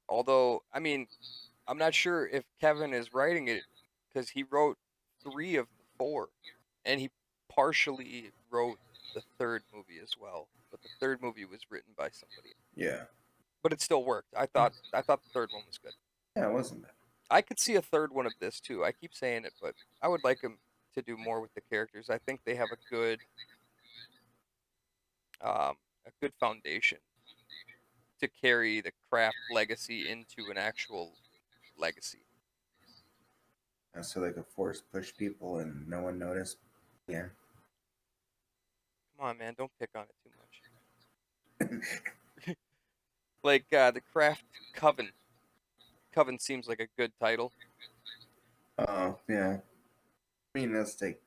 Speaker 2: Although, I mean, I'm not sure if Kevin is writing it because he wrote 3 of the 4, and he partially wrote the third movie as well. But the third movie was written by somebody,
Speaker 1: yeah,
Speaker 2: but it still worked. I thought the third one was good.
Speaker 1: yeah. It wasn't bad.
Speaker 2: I could see a third one of this too. I keep saying it, but I would like him to do more with the characters. I think they have um, a good foundation to carry the craft legacy into an actual legacy.
Speaker 1: So they could force push people and no one noticed. Yeah.
Speaker 2: Come on, man, don't pick on it too much. Like the craft coven. Coven seems like a good title.
Speaker 1: Oh, yeah. I mean, let's take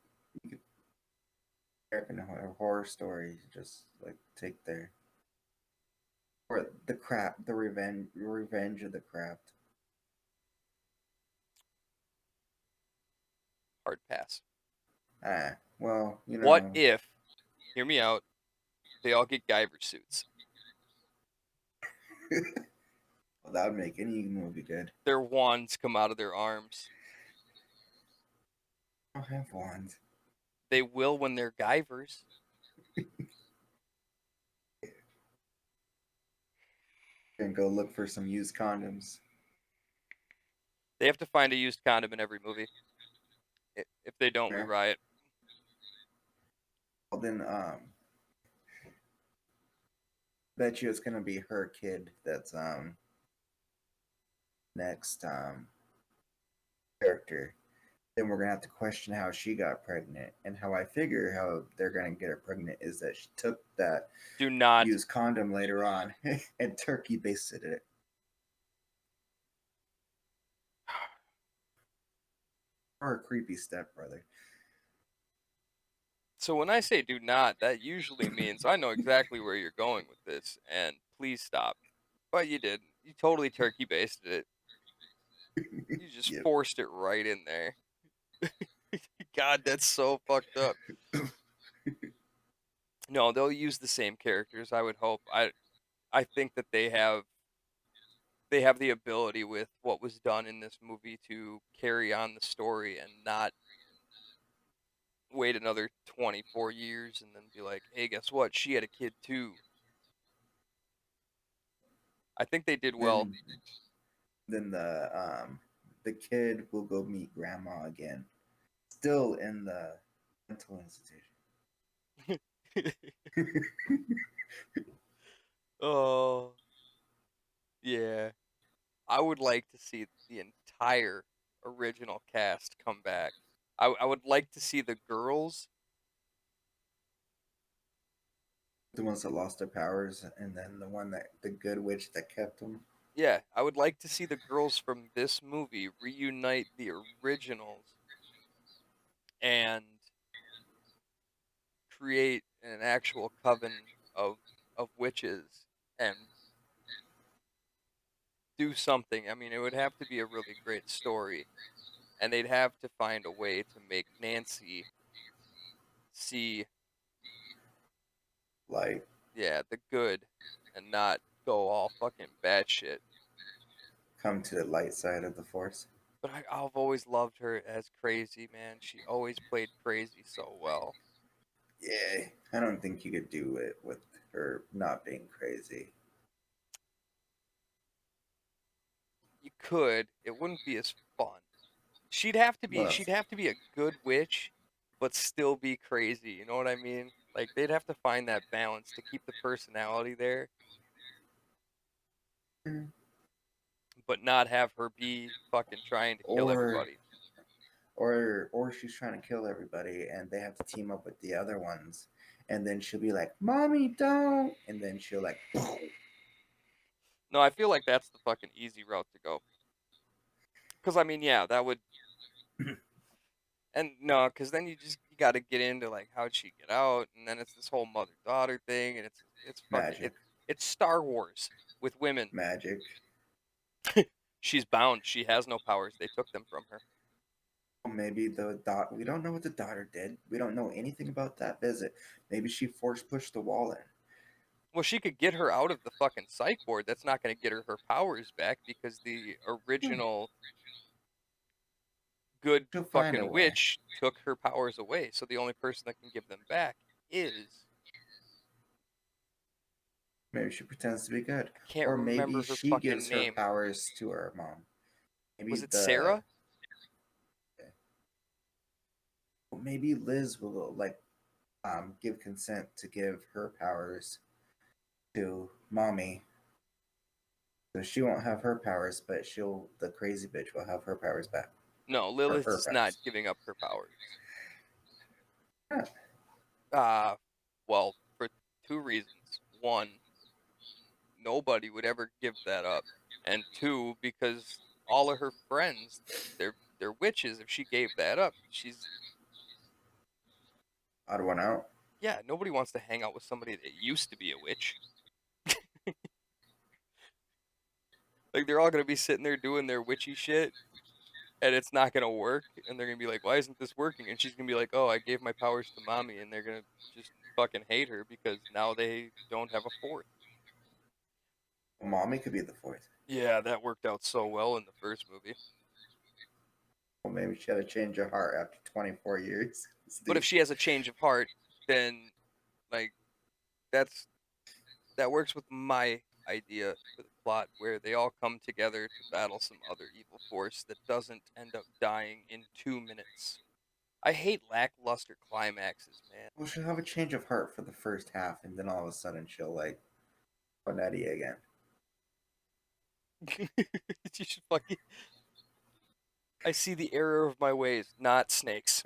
Speaker 1: American Horror Story. Just like take their or the crap, the revenge of the craft.
Speaker 2: Hard pass.
Speaker 1: Well,
Speaker 2: What if, hear me out, they all get Guyver suits?
Speaker 1: well, that would make any movie good.
Speaker 2: Their wands come out of their arms.
Speaker 1: I don't have wands.
Speaker 2: They will when they're Guyvers.
Speaker 1: And go look for some used condoms.
Speaker 2: They have to find a used condom in every movie. If they don't, we
Speaker 1: Yeah.
Speaker 2: riot.
Speaker 1: Well, then, bet you it's gonna be her kid that's next character. Then we're gonna have to question how she got pregnant, and how I figure how they're gonna get her pregnant is that she took that
Speaker 2: Do not.
Speaker 1: used condom later on and turkey basted it. Or a creepy stepbrother.
Speaker 2: So when I say do not, that usually means I know exactly where you're going with this, and please stop. But you didn't. You totally turkey basted it. You just
Speaker 1: Yep.
Speaker 2: forced it right in there. God, that's so fucked up. No, they'll use the same characters, I would hope. I think that they have the ability with what was done in this movie to carry on the story and not wait another 24 years and then be like, "Hey, guess what? She had a kid too." I think they did well.
Speaker 1: Then then the kid will go meet grandma again, still in the mental institution.
Speaker 2: Oh, yeah. I would like to see the entire original cast come back. I would like to see the girls.
Speaker 1: The ones that lost their powers, and then the good witch that kept them.
Speaker 2: Yeah, I would like to see the girls from this movie reunite the originals and create an actual coven of witches and do something. I mean, it would have to be a really great story, and they'd have to find a way to make Nancy see,
Speaker 1: Like,
Speaker 2: yeah, the good and not go all fucking batshit.
Speaker 1: come to the light side of the force.
Speaker 2: But I've always loved her as Crazy, man. She always played Crazy so well.
Speaker 1: Yeah, I don't think you could do it with her not being crazy.
Speaker 2: You could, it wouldn't be as fun. She'd
Speaker 1: Well,
Speaker 2: have to be a good witch, but still be crazy. You know what I mean? Like they'd have to find that balance to keep the personality there, but not have her be fucking trying to kill
Speaker 1: or
Speaker 2: everybody.
Speaker 1: or she's trying to kill everybody, and they have to team up with the other ones, and then she'll be like, "Mommy, don't!" And then she'll like,
Speaker 2: No, I feel like that's the fucking easy route to go. Cause I mean, yeah, that would, and no, cause then you got to get into like how'd she get out, and then it's this whole mother daughter thing, and it's fucking
Speaker 1: magic,
Speaker 2: it's Star Wars with women.
Speaker 1: magic.
Speaker 2: She's bound. She has no powers. They took them from her.
Speaker 1: Maybe the dot. We don't know what the daughter did. We don't know anything about that visit. Maybe she force pushed the wall in.
Speaker 2: Well, she could get her out of the fucking psych ward. That's not going to get her powers back because the
Speaker 1: Hmm.
Speaker 2: original good
Speaker 1: She'll find a
Speaker 2: fucking
Speaker 1: way.
Speaker 2: witch took her powers away. So the only person that can give them back is,
Speaker 1: Maybe she pretends to be good,
Speaker 2: I can't
Speaker 1: or maybe
Speaker 2: remember her
Speaker 1: she
Speaker 2: fucking
Speaker 1: gives her
Speaker 2: name.
Speaker 1: powers to her mom. Maybe
Speaker 2: Was it Sarah?
Speaker 1: maybe Liz will like give consent to give her powers to mommy, so she won't have her powers, but the crazy bitch will have her powers back,
Speaker 2: No,
Speaker 1: or
Speaker 2: Lilith
Speaker 1: her
Speaker 2: is not
Speaker 1: powers.
Speaker 2: giving up her powers.
Speaker 1: Huh.
Speaker 2: Uh, well, for two reasons. One, nobody would ever give that up. And two, because all of her friends, they're witches. If she gave that up, she's,
Speaker 1: Odd one out.
Speaker 2: yeah, nobody wants to hang out with somebody that used to be a witch. Like they're all gonna be sitting there doing their witchy shit, and it's not gonna work. And they're gonna be like, "Why isn't this working?" And she's gonna be like, "Oh, I gave my powers to mommy," and they're gonna just fucking hate her because now they don't have a fourth.
Speaker 1: Mommy could be the fourth.
Speaker 2: Yeah, that worked out so well in the first movie.
Speaker 1: Well, maybe she had a change of heart after 24 years.
Speaker 2: But if
Speaker 1: Steve.
Speaker 2: she has a change of heart, then like that's that works with my idea for the plot where they all come together to battle some other evil force that doesn't end up dying in 2 minutes. I hate lackluster climaxes, man.
Speaker 1: Well, she'll have a change of heart for the first half, and then all of a sudden she'll like go nutty again.
Speaker 2: You should fucking. I see the error of my ways, not snakes.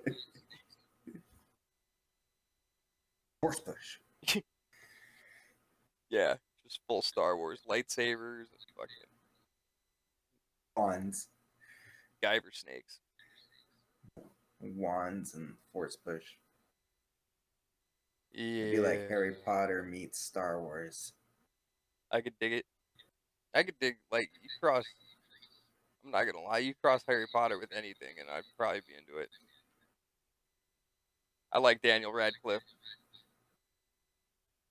Speaker 1: Force push.
Speaker 2: Yeah, just full Star Wars lightsabers and fucking
Speaker 1: Wands,
Speaker 2: Guyver snakes.
Speaker 1: wands, and force push. It'd be like
Speaker 2: Yeah,
Speaker 1: Harry Potter meets Star Wars.
Speaker 2: I could dig it. I could dig like you cross. I'm not gonna lie, you cross Harry Potter with anything, and I'd probably be into it. I like Daniel Radcliffe.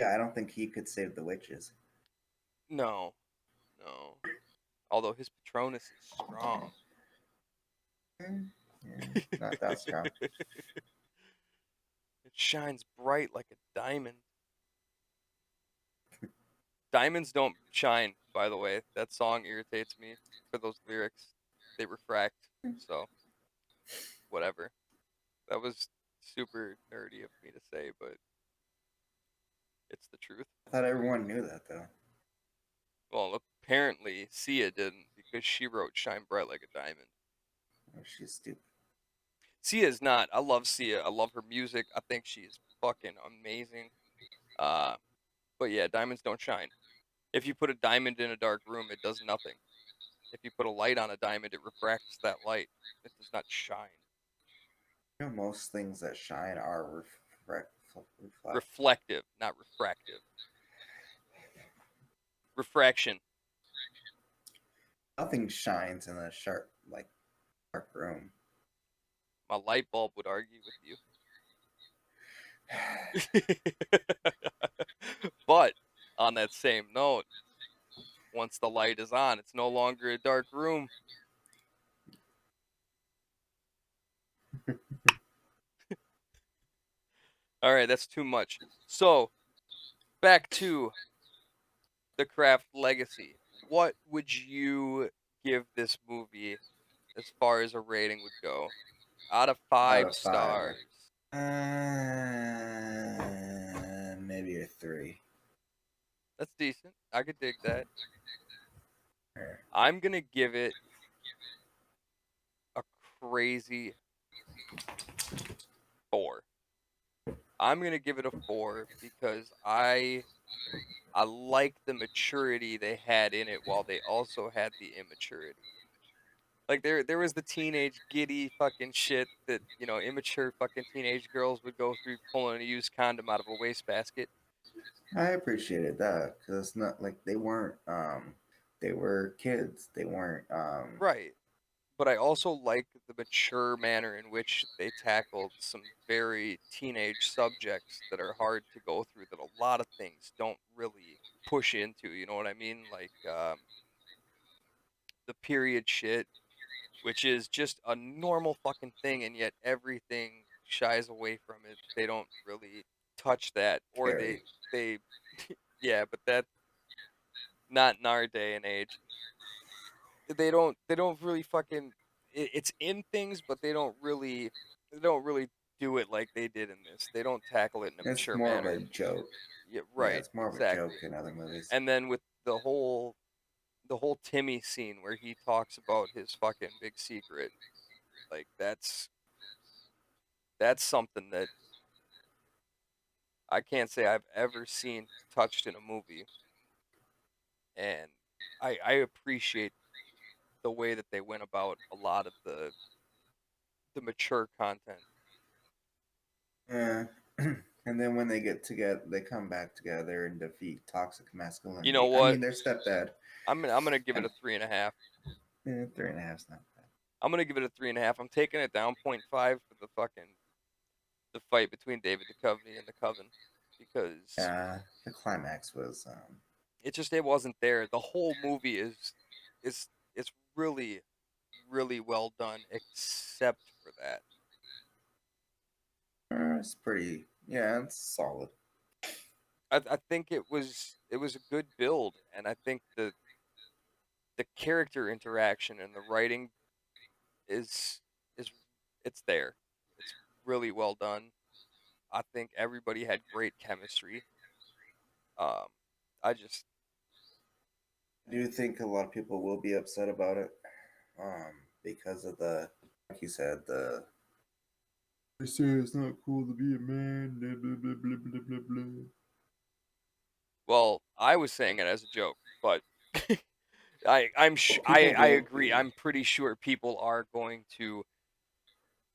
Speaker 1: Yeah, I don't think he could save the witches.
Speaker 2: No, no. Although his Patronus is strong.
Speaker 1: Yeah, not that strong.
Speaker 2: It shines bright like a diamond. Diamonds don't shine, by the way. That song irritates me for those lyrics. They refract. So, whatever. That was super nerdy of me to say, but it's the truth.
Speaker 1: I thought everyone knew that though.
Speaker 2: Well, apparently Sia didn't because she wrote Shine Bright Like a Diamond.
Speaker 1: Oh, she's stupid.
Speaker 2: Sia is not. I love Sia. I love her music. I think she is fucking amazing. Uh, but yeah, diamonds don't shine. If you put a diamond in a dark room, it does nothing. If you put a light on a diamond, it refracts that light. It does not shine.
Speaker 1: You know, most things that shine are reflect.
Speaker 2: Reflective, not refractive. Refraction.
Speaker 1: Nothing shines in a sharp, like, dark room.
Speaker 2: My light bulb would argue with you. But on that same note, once the light is on, it's no longer a dark room. All right, that's too much. So, back to the Craft Legacy. What would you give this movie as far as a rating would go? Out of
Speaker 1: Out
Speaker 2: five
Speaker 1: of five,
Speaker 2: stars.
Speaker 1: maybe a 3.
Speaker 2: That's decent. I could dig that.
Speaker 1: Or,
Speaker 2: I'm going to give it a crazy 4. I'm going to give it a 4 because I like the maturity they had in it while they also had the immaturity. Like there was the teenage giddy fucking shit that, immature fucking teenage girls would go through pulling a used condom out of a wastebasket.
Speaker 1: I appreciated that because it's not like they weren't. They were kids. They weren't.
Speaker 2: Right. But I also like the mature manner in which they tackled some very teenage subjects that are hard to go through that a lot of things don't really push into, you know what I mean? Like the period shit, which is just a normal fucking thing, and yet everything shies away from it. They don't really touch that, or
Speaker 1: Carrie.
Speaker 2: they, yeah, but that not in our day and age. They don't really fucking. It's in things, but they don't really do it like they did in this. They don't tackle it in a
Speaker 1: It's
Speaker 2: mature
Speaker 1: more of
Speaker 2: manner.
Speaker 1: a joke.
Speaker 2: Yeah,
Speaker 1: Yeah,
Speaker 2: right,
Speaker 1: it's more of a joke
Speaker 2: exactly.
Speaker 1: in other movies.
Speaker 2: And then with the whole Timmy scene where he talks about his fucking big secret, like that's something that I can't say I've ever seen touched in a movie, and I appreciate the way that they went about a lot of the mature content.
Speaker 1: Yeah. And then when they get together, they come back together and defeat toxic
Speaker 2: You know
Speaker 1: masculinity. I
Speaker 2: what?
Speaker 1: mean, their stepdad.
Speaker 2: I'm gonna give it
Speaker 1: And
Speaker 2: a 3.5.
Speaker 1: 3.5's not bad.
Speaker 2: I'm gonna give it a 3.5. I'm taking it down 0.5 for the fight between David Duchovny and the Coven because
Speaker 1: The climax was
Speaker 2: it wasn't there. The whole movie is it's really really well done except for that.
Speaker 1: it's pretty. Yeah, it's solid.
Speaker 2: I think it was a good build, and I think the character interaction and the writing is is it's there. It's really well done. I think everybody had great chemistry. Um, I just
Speaker 1: I do think a lot of people will be upset about it, because of the, like you said, the. They say it's not cool to be a man. Blah blah blah blah blah blah blah.
Speaker 2: well, I was saying it as a joke, but
Speaker 1: Well, people
Speaker 2: I
Speaker 1: will
Speaker 2: agree.
Speaker 1: be.
Speaker 2: I'm pretty sure people are going to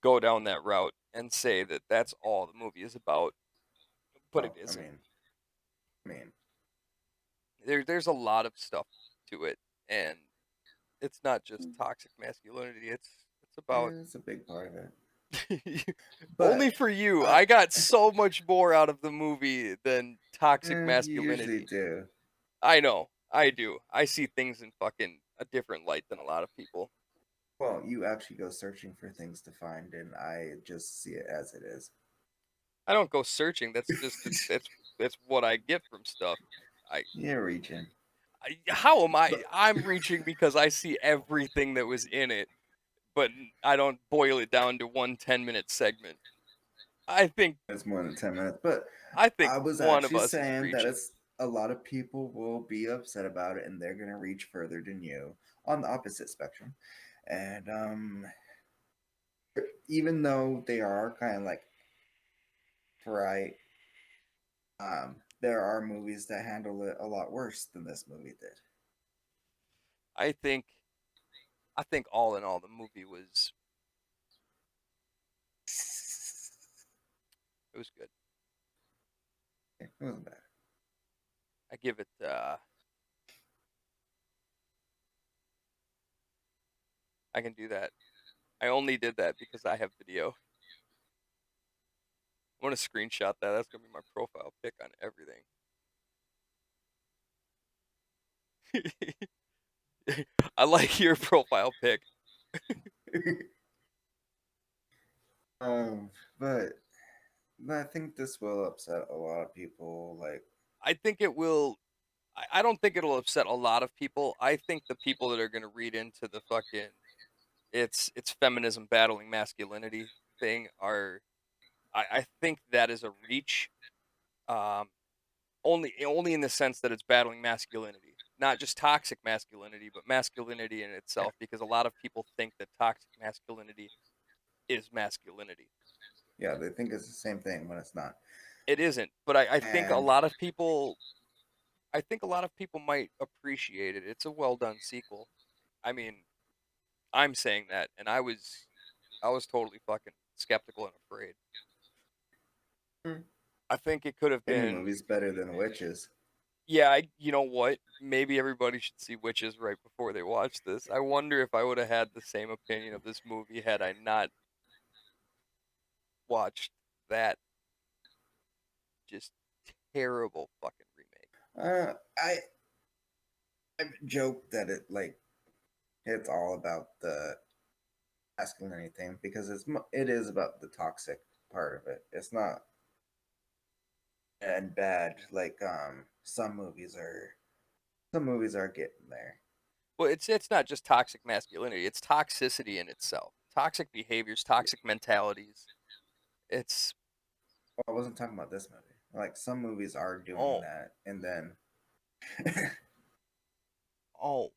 Speaker 2: go down that route and say that that's all the movie is about. but it
Speaker 1: Well,
Speaker 2: isn't.
Speaker 1: I mean,
Speaker 2: There's a lot of stuff to it, and it's not just toxic masculinity. It's about
Speaker 1: it's a big part of it.
Speaker 2: only
Speaker 1: But
Speaker 2: for you.
Speaker 1: uh,
Speaker 2: I got so much more out of the movie than toxic
Speaker 1: you usually
Speaker 2: masculinity.
Speaker 1: do.
Speaker 2: I know, I do. I see things in fucking a different light than a lot of people.
Speaker 1: Well, you actually go searching for things to find, and I just see it as it is.
Speaker 2: I don't go searching. That's what I get from stuff. I,
Speaker 1: You're reaching.
Speaker 2: how am I?
Speaker 1: But
Speaker 2: I'm reaching because I see everything that was in it, but I don't boil it down to one 10-minute segment. I think
Speaker 1: it's more than 10 minutes. But
Speaker 2: I think
Speaker 1: I was
Speaker 2: one of
Speaker 1: actually
Speaker 2: us is
Speaker 1: saying that
Speaker 2: reaching.
Speaker 1: it's a lot of people will be upset about it, and they're gonna reach further than you on the opposite spectrum. And even though they are kind of like right, there are movies that handle it a lot worse than this movie did.
Speaker 2: I think I think all in all the movie was it was good.
Speaker 1: It wasn't bad.
Speaker 2: I give it I can do that. I only did that because I have video. I want to screenshot that. That's gonna be my profile pic on everything. I like your profile pic.
Speaker 1: um, but I think this will upset a lot of people. Like,
Speaker 2: I think it will. I don't think it'll upset a lot of people. I think the people that are gonna read into the fucking it's feminism battling masculinity thing are I think that is a reach. Um, only in the sense that it's battling masculinity, not just toxic masculinity, but masculinity in
Speaker 1: yeah,
Speaker 2: itself. Because a lot of people think that toxic masculinity is masculinity.
Speaker 1: yeah, they think it's the same thing when it's not.
Speaker 2: It isn't, but I think a
Speaker 1: And
Speaker 2: lot of people. I think a lot of people might appreciate it. It's a well done sequel. I mean, I'm saying that, and I was totally fucking skeptical and afraid.
Speaker 1: hmm,
Speaker 2: I think it could have
Speaker 1: any
Speaker 2: been.
Speaker 1: movie's better than Witches.
Speaker 2: Yeah, you know what? Maybe everybody should see Witches right before they watch this. I wonder if I would have had the same opinion of this movie had I not watched that just terrible fucking remake.
Speaker 1: Uh, I I've joked that it's all about the masculinity thing because it is about the toxic part of it. It's not and bad like some movies are getting there.
Speaker 2: Well, it's not just toxic masculinity; it's toxicity in itself. Toxic behaviors, toxic mentalities. It's
Speaker 1: Well, I wasn't talking about this movie. Like some movies are doing
Speaker 2: oh
Speaker 1: that, and then
Speaker 2: oh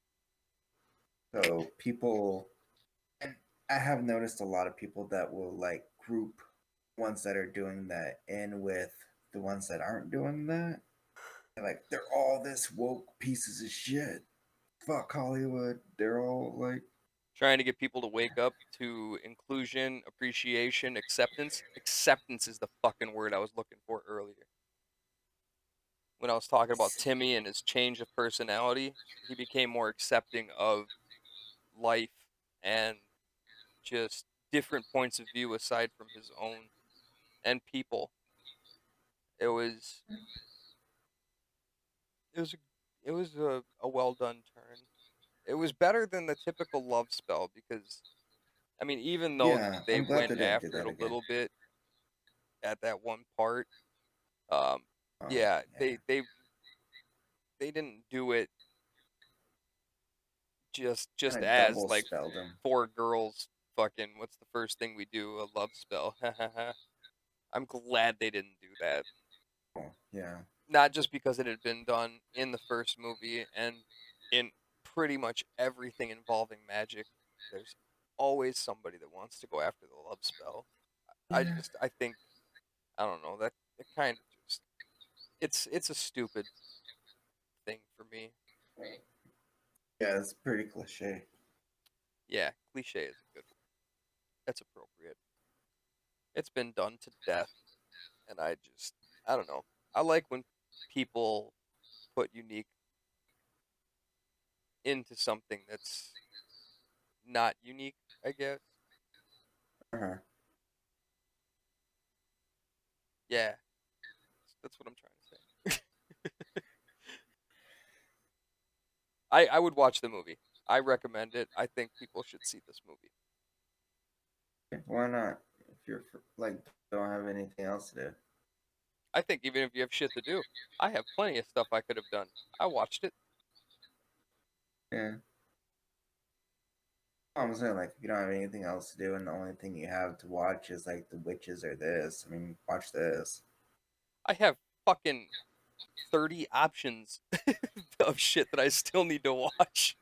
Speaker 1: so people and I have noticed a lot of people that will like group ones that are doing that in with the ones that aren't doing that. Like they're all this woke pieces of shit. Fuck Hollywood. They're all like,
Speaker 2: trying to get people to wake up to inclusion, appreciation, acceptance. Acceptance is the fucking word I was looking for earlier. When I was talking about Timmy and his change of personality, he became more accepting of life and just different points of view aside from his own and people. It was it was it was a well done turn. It was better than the typical love spell because I mean even though
Speaker 1: yeah.
Speaker 2: they
Speaker 1: I'm glad
Speaker 2: went
Speaker 1: they didn't do
Speaker 2: after it
Speaker 1: that
Speaker 2: a
Speaker 1: again.
Speaker 2: little bit at that one part, um,
Speaker 1: Oh
Speaker 2: yeah,
Speaker 1: yeah,
Speaker 2: they didn't do it
Speaker 1: kind
Speaker 2: just
Speaker 1: of
Speaker 2: as
Speaker 1: double
Speaker 2: like
Speaker 1: spelled them.
Speaker 2: four girls fucking what's the first thing we do, a love spell. I'm glad they didn't do that.
Speaker 1: Oh yeah,
Speaker 2: Not just because it had been done in the first movie and in pretty much everything involving magic. There's always somebody that wants to go after the love spell.
Speaker 1: yeah,
Speaker 2: I think I don't know that it kind of just it's a stupid thing for me.
Speaker 1: yeah. It's pretty cliche.
Speaker 2: Yeah, cliche is a good word. That's appropriate. It's been done to death, and I just I don't know. I like when people put unique into something that's not unique, I guess.
Speaker 1: Uh-huh.
Speaker 2: Yeah, that's what I'm trying to say. I would watch the movie. I recommend it. I think people should see this movie.
Speaker 1: Why not? If you're like don't have anything else to do.
Speaker 2: I think even if you have shit to do, I have plenty of stuff I could have done. I watched it.
Speaker 1: Yeah. I'm saying like if you don't have anything else to do and the only thing you have to watch is like the witches or this, I mean, watch this.
Speaker 2: I have fucking 30 options of shit that I still need to watch.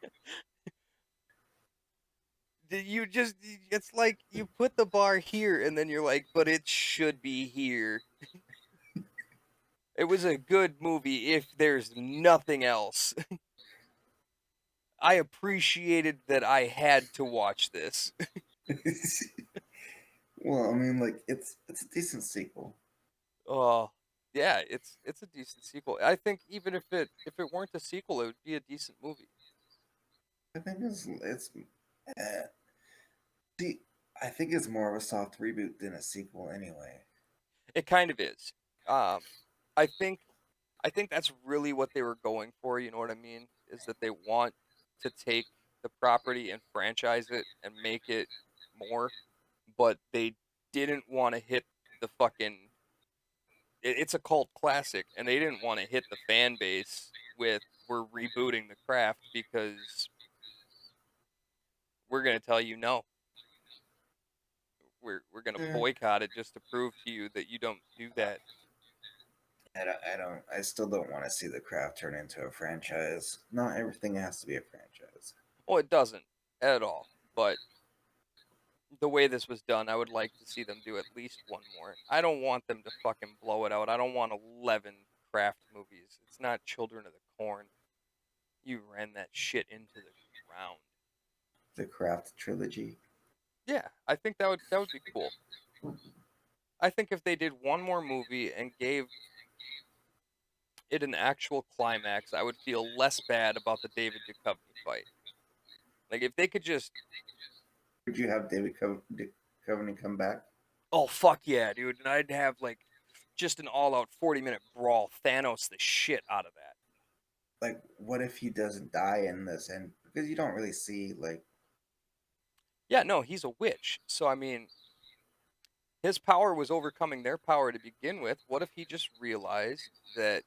Speaker 2: You just, it's like you put the bar here and then you're like, but it should be here. It was a good movie if there's nothing else. I appreciated that I had to watch this.
Speaker 1: Well, I mean, like it's a decent sequel.
Speaker 2: Oh, yeah, it's a decent sequel. I think even if it weren't a sequel, it would be a decent movie.
Speaker 1: I think it's eh. See, I think it's more of a soft reboot than a sequel anyway.
Speaker 2: It kind of is. Um, I think I think that's really what they were going for. You know what I mean? Is that they want to take the property and franchise it and make it more, but they didn't want to hit the fucking. It's a cult classic, and they didn't want to hit the fan base with we're rebooting the craft because we're gonna tell you no. We're gonna
Speaker 1: Eh,
Speaker 2: boycott it just to prove to you that you don't do that.
Speaker 1: I still don't want to see the craft turn into a franchise. Not everything has to be a franchise.
Speaker 2: Well, it doesn't at all, but the way this was done, I would like to see them do at least one more. I don't want them to fucking blow it out. I don't want 11 craft movies. It's not Children of the Corn. You ran that shit into the ground.
Speaker 1: The craft trilogy.
Speaker 2: Yeah, I think that would be cool. I think if they did one more movie and gave it an actual climax, I would feel less bad about the David Duchovny fight. Like if they could just,
Speaker 1: Would you have Duchovny come back?
Speaker 2: oh fuck yeah, dude, and I'd have like just an all-out 40-minute brawl, Thanos the shit out of that.
Speaker 1: Like, what if he doesn't die in this? And because you don't really see like,
Speaker 2: Yeah, no, he's a witch. So I mean, his power was overcoming their power to begin with. What if he just realized that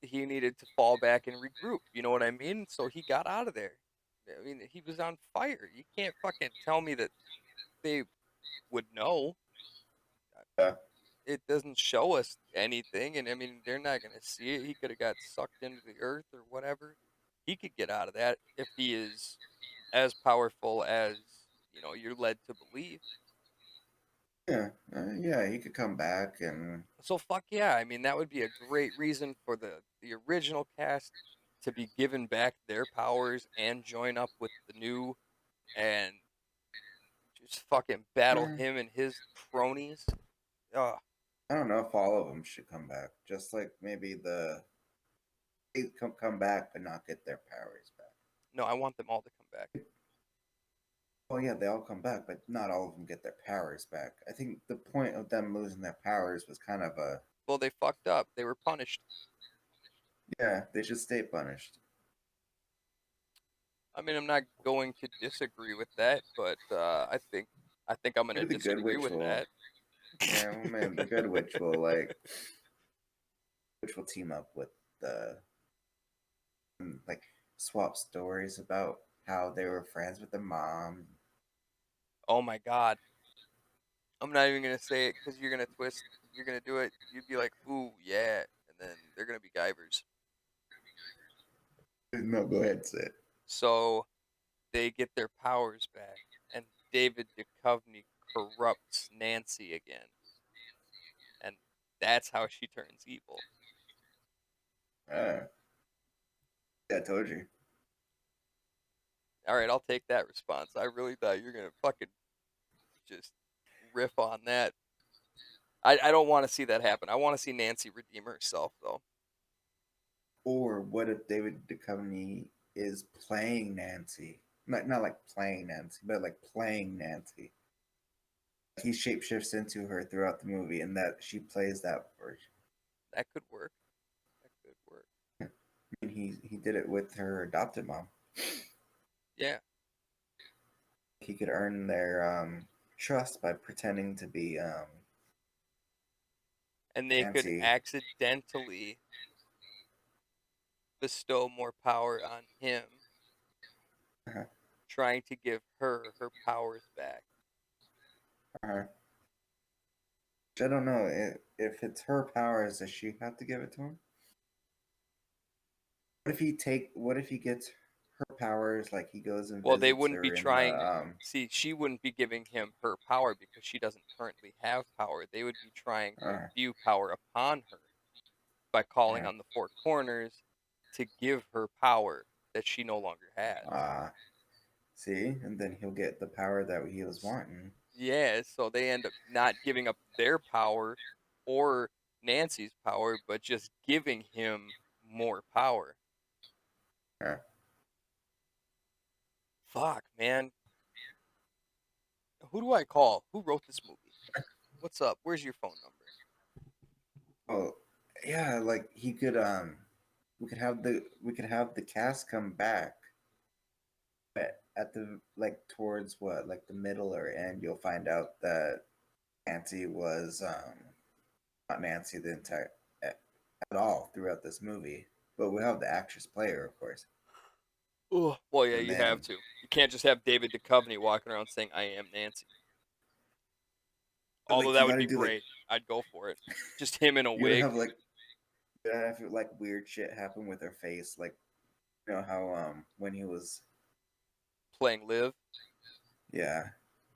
Speaker 2: he needed to fall back and regroup? You know what I mean? So he got out of there. I mean, he was on fire. You can't fucking tell me that they would know.
Speaker 1: uh,
Speaker 2: It doesn't show us anything, and I mean, they're not gonna see it. He could have got sucked into the earth or whatever. He could get out of that if he is as powerful as you're led to believe.
Speaker 1: yeah, yeah, he could come back and
Speaker 2: So fuck yeah. I mean, that would be a great reason for the original cast to be given back their powers and join up with the new and just fucking battle
Speaker 1: eh,
Speaker 2: him and his cronies. Ugh.
Speaker 1: I don't know if all of them should come back. Just like maybe they come back but not get their powers back.
Speaker 2: No, I want them all to come back.
Speaker 1: Oh yeah, they all come back, but not all of them get their powers back. I think the point of them losing their powers was kind of a
Speaker 2: Well, they fucked up. They were punished.
Speaker 1: yeah, they should stay punished.
Speaker 2: I mean, I'm not going to disagree with that, but I think I'm gonna
Speaker 1: Maybe the good
Speaker 2: disagree
Speaker 1: witch
Speaker 2: with
Speaker 1: will.
Speaker 2: that.
Speaker 1: Yeah, well, man, the good witch will like which will team up with the like swap stories about how they were friends with the mom.
Speaker 2: Oh my god. I'm not even gonna say it because you're gonna twist. You're gonna do it. You'd be like, "Ooh, yeah," and then they're gonna be Guyvers.
Speaker 1: No, go ahead, say it.
Speaker 2: So they get their powers back, and David Duchovny corrupts Nancy again, and that's how she turns evil.
Speaker 1: Uh, yeah, I told you.
Speaker 2: All right, I'll take that response. I really thought you were gonna fucking just riff on that. I don't want to see that happen. I want to see Nancy redeem herself though.
Speaker 1: Or what if David Duchovny is playing Nancy? Not like playing Nancy, but like playing Nancy. He shapeshifts into her throughout the movie, and that she plays that version.
Speaker 2: That could work. That could work.
Speaker 1: I mean, he did it with her adopted mom.
Speaker 2: Yeah.
Speaker 1: He could earn their trust by pretending to be
Speaker 2: And they could
Speaker 1: Nancy.
Speaker 2: accidentally bestow more power on him,
Speaker 1: Uh-huh.
Speaker 2: trying to give her her powers back.
Speaker 1: Uh-huh. Which I don't know if it's her powers. Does she have to give it to him? What if he gets her powers? Like he goes and
Speaker 2: Well, they
Speaker 1: visits
Speaker 2: wouldn't be
Speaker 1: her in the
Speaker 2: trying. See, she wouldn't be giving him her power because she doesn't currently have power. They would be trying to
Speaker 1: uh,
Speaker 2: view power upon her by calling
Speaker 1: uh,
Speaker 2: on the four corners to give her power that she no longer has.
Speaker 1: uh, see, and then he'll get the power that he was wanting.
Speaker 2: Yeah, so they end up not giving up their power or Nancy's power, but just giving him more power.
Speaker 1: Uh,
Speaker 2: Fuck, man. Who do I call? Who wrote this movie? What's up? Where's your phone number?
Speaker 1: oh, yeah, like he could we could have the cast come back, but at the like towards what like the middle or end, you'll find out that Nancy was not Nancy the entire at all throughout this movie, but we have the actress play her, of course,
Speaker 2: Oh, well, yeah,
Speaker 1: and
Speaker 2: you have
Speaker 1: then
Speaker 2: to. You can't just have David Duchovny walking around saying, "I am Nancy."
Speaker 1: but
Speaker 2: Although
Speaker 1: like
Speaker 2: that
Speaker 1: you
Speaker 2: would
Speaker 1: got to
Speaker 2: be
Speaker 1: do like
Speaker 2: great. I'd go for it. Just him in a
Speaker 1: you gotta
Speaker 2: wig
Speaker 1: have like you gotta have like weird shit happen with her face, like you know how when he was
Speaker 2: playing Liv.
Speaker 1: yeah,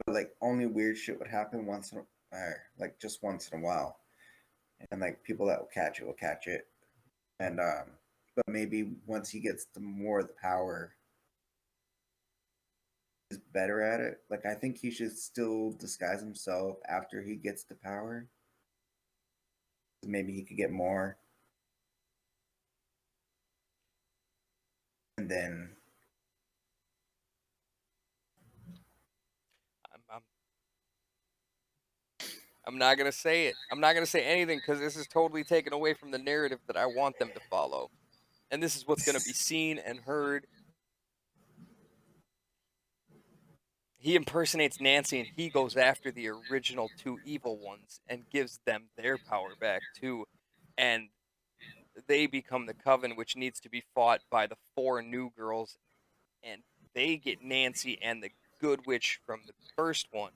Speaker 1: but like only weird shit would happen once in like just once in a while, and like people that will catch it, and but maybe once he gets the more of the power, he's better at it. Like I think he should still disguise himself after he gets the power. Maybe he could get more, and then
Speaker 2: I'm, I'm, I'm not gonna say it. I'm not gonna say anything because this is totally taken away from the narrative that I want them to follow, and this is what's gonna be seen and heard. He impersonates Nancy and he goes after the original two evil ones and gives them their power back too, and they become the coven, which needs to be fought by the four new girls, and they get Nancy and the good witch from the first one.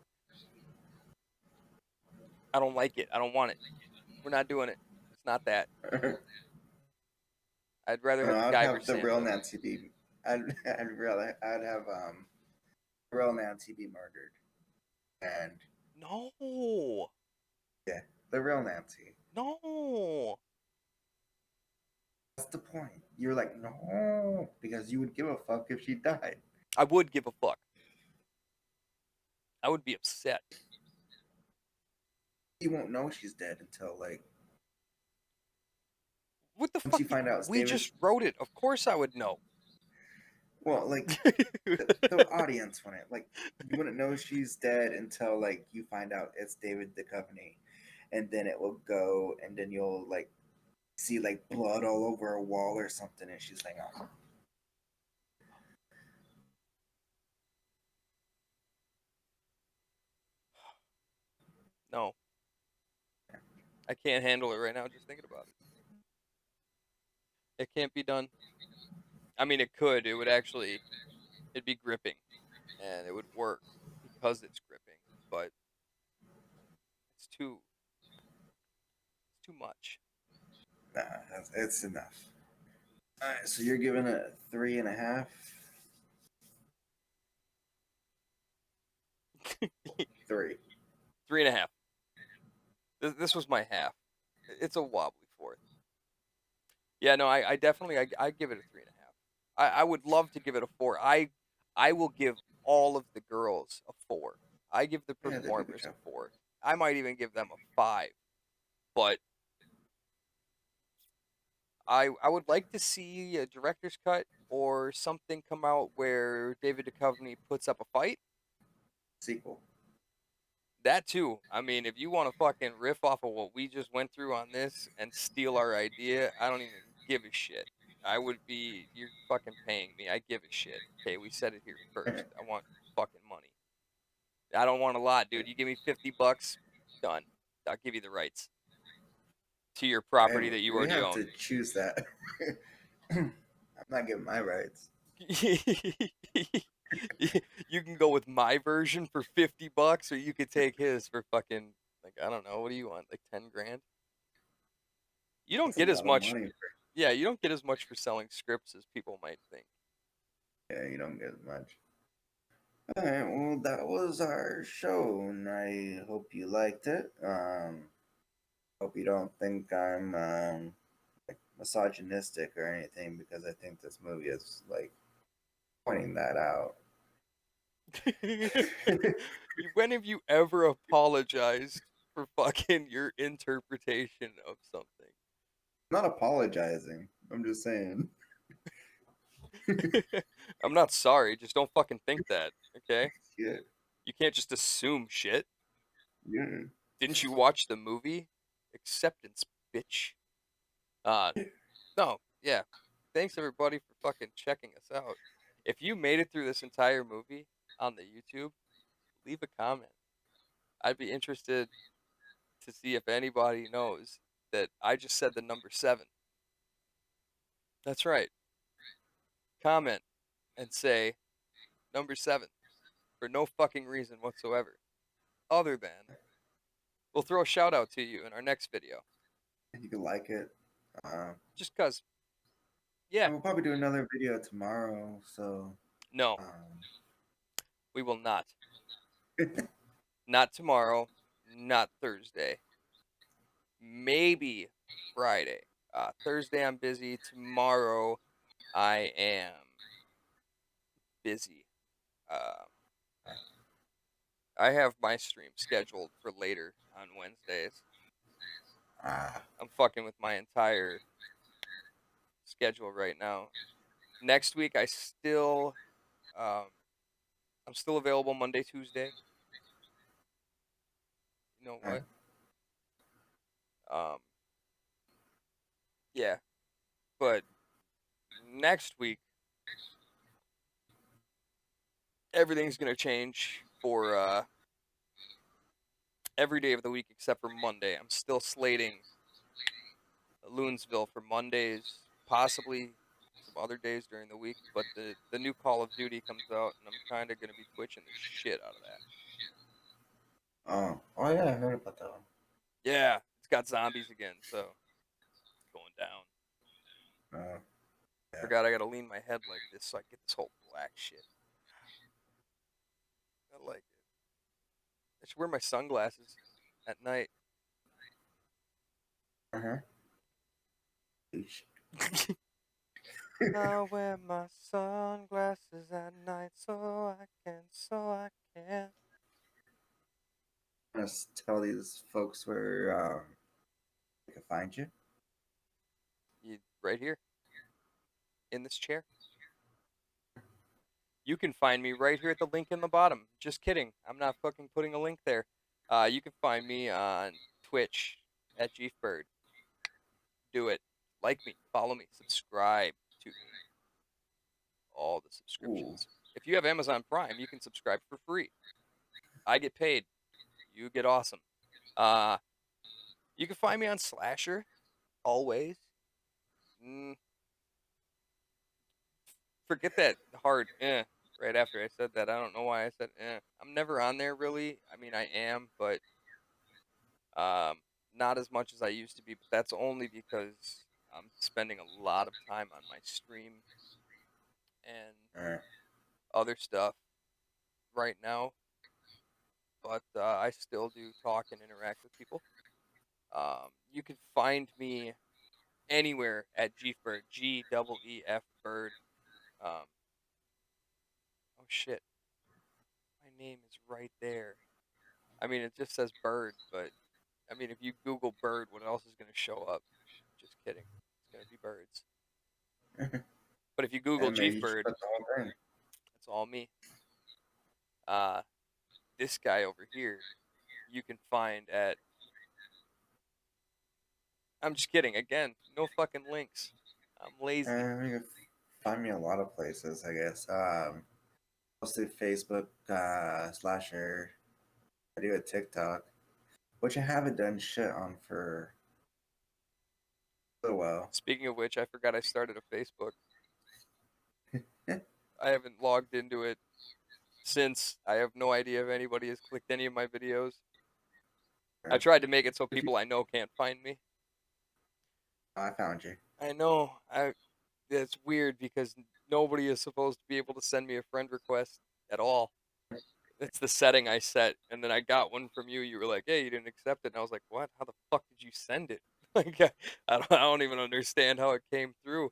Speaker 2: I don't like it. I don't want it. We're not doing it. It's not that. I'd rather have
Speaker 1: I'd
Speaker 2: Guyver
Speaker 1: have the real
Speaker 2: Santo.
Speaker 1: Nancy be. I'd have real Nancy be murdered, and
Speaker 2: No,
Speaker 1: yeah, the real Nancy.
Speaker 2: no.
Speaker 1: That's the point. You're like no, because you would give a fuck if she died.
Speaker 2: I would give a fuck. I would be upset.
Speaker 1: You won't know she's dead until like
Speaker 2: What the
Speaker 1: once
Speaker 2: fuck?
Speaker 1: you find out it's
Speaker 2: We
Speaker 1: David.
Speaker 2: just wrote it. Of course I would know.
Speaker 1: Well, like the audience wouldn't like you wouldn't know she's dead until like you find out it's David Duchovny, and then it will go, and then you'll like see like blood all over a wall or something, and she's like, oh.
Speaker 2: No, I can't handle it right now. Just thinking about it. It can't be done. I mean, it could. It would actually. It'd be gripping, and it would work because it's gripping. But it's too much.
Speaker 1: Nah, it's enough. All right, so you're giving it 3.5. 3.
Speaker 2: 3.5. This was my half. It's a wobbly fourth. Yeah, no, I definitely I give it a 3.5. I would love to give it a 4. I will give all of the girls a 4. I give the
Speaker 1: Yeah, they did a good
Speaker 2: performers a
Speaker 1: job.
Speaker 2: 4. I might even give them a 5. but I would like to see a director's cut or something come out where David Duchovny puts up a fight.
Speaker 1: Sequel.
Speaker 2: That too. I mean, if you want to fucking riff off of what we just went through on this and steal our idea, I don't even give a shit. I would be, you're fucking paying me. I give a shit. Okay, we said it here first. I want fucking money. I don't want a lot, dude. You give me $50, done. I'll give you the rights to your property
Speaker 1: And
Speaker 2: that you
Speaker 1: we
Speaker 2: already
Speaker 1: have
Speaker 2: own.
Speaker 1: to choose that. I'm not giving my rights.
Speaker 2: You can go with my version for $50, or you could take his for fucking, like, I don't know. What do you want? Like 10 grand? You don't
Speaker 1: That's a
Speaker 2: get as
Speaker 1: lot of
Speaker 2: much.
Speaker 1: money.
Speaker 2: Yeah, you don't get as much for selling scripts as people might think.
Speaker 1: Yeah, you don't get much. All right, well, that was our show, and I hope you liked it. Hope you don't think I'm like misogynistic or anything because I think this movie is like pointing that out.
Speaker 2: When have you ever apologized for fucking your interpretation of something?
Speaker 1: Not apologizing. I'm just saying.
Speaker 2: I'm not sorry, just don't fucking think that, okay?
Speaker 1: Yeah,
Speaker 2: You can't just assume shit.
Speaker 1: yeah.
Speaker 2: Didn't you watch the movie? Acceptance, bitch. Uh, no, yeah. Thanks everybody for fucking checking us out. If you made it through this entire movie on the YouTube, leave a comment. I'd be interested to see if anybody knows that I just said the number 7. That's right. Comment and say number 7 for no fucking reason whatsoever. Other than we'll throw a shout out to you in our next video.
Speaker 1: You can like it. Uh,
Speaker 2: Just cuz yeah,
Speaker 1: we'll probably do another video tomorrow. So,
Speaker 2: no,
Speaker 1: um,
Speaker 2: we will not. Not tomorrow, not Thursday. Maybe Friday. Thursday I'm busy. Tomorrow I am busy. Uh, I have my stream scheduled for later on Wednesdays.
Speaker 1: ah,
Speaker 2: I'm fucking with my entire schedule right now. Next week um I'm still available Monday, Tuesday. You know
Speaker 1: ah,
Speaker 2: what? Um yeah, but next week everything's going to change for every day of the week except for Monday. I'm still slating Loonsville for Mondays, possibly some other days during the week, but the new Call of Duty comes out and I'm kind of going to be twitching the shit out of that.
Speaker 1: oh yeah, I heard about that one.
Speaker 2: Yeah, it's got zombies again, so it's going down.
Speaker 1: Uh, yeah.
Speaker 2: Forgot I got to lean my head like this so I get this whole black shit. I like it. I should wear my sunglasses at night.
Speaker 1: Uh-huh.
Speaker 2: I wear my sunglasses at night so I can.
Speaker 1: Just tell these folks where they can find you.
Speaker 2: You right here in this chair. You can find me right here at the link in the bottom. Just kidding. I'm not fucking putting a link there. You can find me on Twitch at GFBird. Do it. Like me, follow me, subscribe to me. All the
Speaker 1: Ooh.
Speaker 2: subscriptions. If you have Amazon Prime, you can subscribe for free. I get paid. You get awesome. Uh, you can find me on Slasher, always. Mm, forget that hard right after I said that. I don't know why I said I'm never on there really. I mean, I am, but um, not as much as I used to be. But that's only because I'm spending a lot of time on my stream and
Speaker 1: Uh,
Speaker 2: other stuff right now. But I still do talk and interact with people. You can find me anywhere at GFBird, GEEF Bird. Um, oh shit, my name is right there. I mean, it just says Bird, but I mean, if you Google bird, what else is going to show up? Just kidding. It's going to be birds. But if you Google
Speaker 1: And maybe
Speaker 2: Chief
Speaker 1: you should
Speaker 2: Bird,
Speaker 1: put the whole thing.
Speaker 2: that's all me. Uh, this guy over here, you can find at. I'm just kidding. Again, no fucking links. I'm lazy.
Speaker 1: You can find me a lot of places, I guess. Mostly Facebook, slasher. I do a TikTok, which I haven't done shit on for a little while.
Speaker 2: Speaking of which, I forgot I started a Facebook.
Speaker 1: Yeah.
Speaker 2: I haven't logged into it since. I have no idea if anybody has clicked any of my videos. I tried to make it so
Speaker 1: If you,
Speaker 2: people I know can't find me.
Speaker 1: I found you.
Speaker 2: I know. It's weird because nobody is supposed to be able to send me a friend request at all. It's the setting I set, and then I got one from you. You were like, "Hey, you didn't accept it," and I was like, "What? How the fuck did you send it?" Like, I don't even understand how it came through.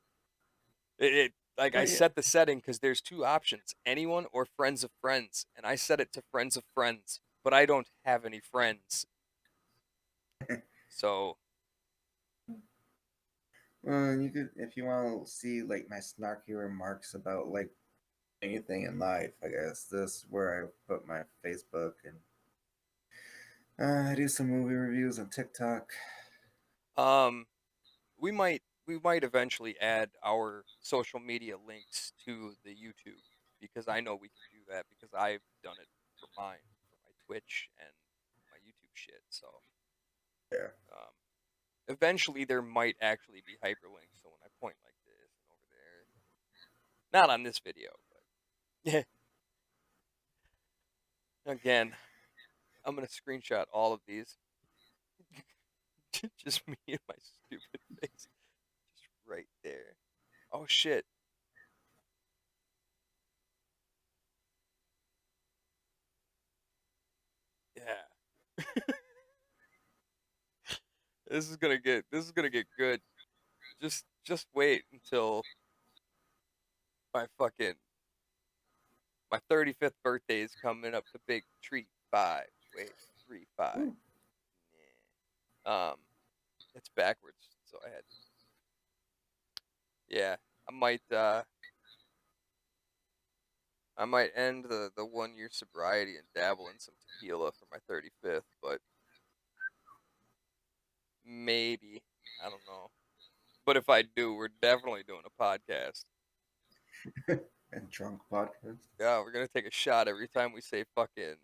Speaker 2: It like I
Speaker 1: Oh, yeah.
Speaker 2: set the setting because there's two options: anyone or friends of friends, and I set it to friends of friends, but I don't have any friends, so
Speaker 1: Well, you could, if you want to see like my snarky remarks about like anything in life, I guess this is where I put my Facebook, and I do some movie reviews on TikTok.
Speaker 2: um, we might eventually add our social media links to the YouTube because I know we can do that because I've done it for mine, for my Twitch and my YouTube shit. So
Speaker 1: Yeah.
Speaker 2: um, eventually there might actually be hyperlinks. So when I point like this and over there, not on this video, but yeah. Again, I'm gonna screenshot all of these. Just me and my stupid face, just right there. Oh shit. Yeah. This is gonna get good. Just wait until my fucking my 35th birthday is coming up. The big treat. 5. Wait, 3 5.
Speaker 1: Ooh.
Speaker 2: Yeah. It's backwards, so I had. Yeah, I might. I might end the 1 year sobriety and dabble in some tequila for my 35th, but maybe I don't know. But if I do, we're definitely doing a podcast.
Speaker 1: And drunk podcast.
Speaker 2: Yeah, we're gonna take a shot every time we say fucking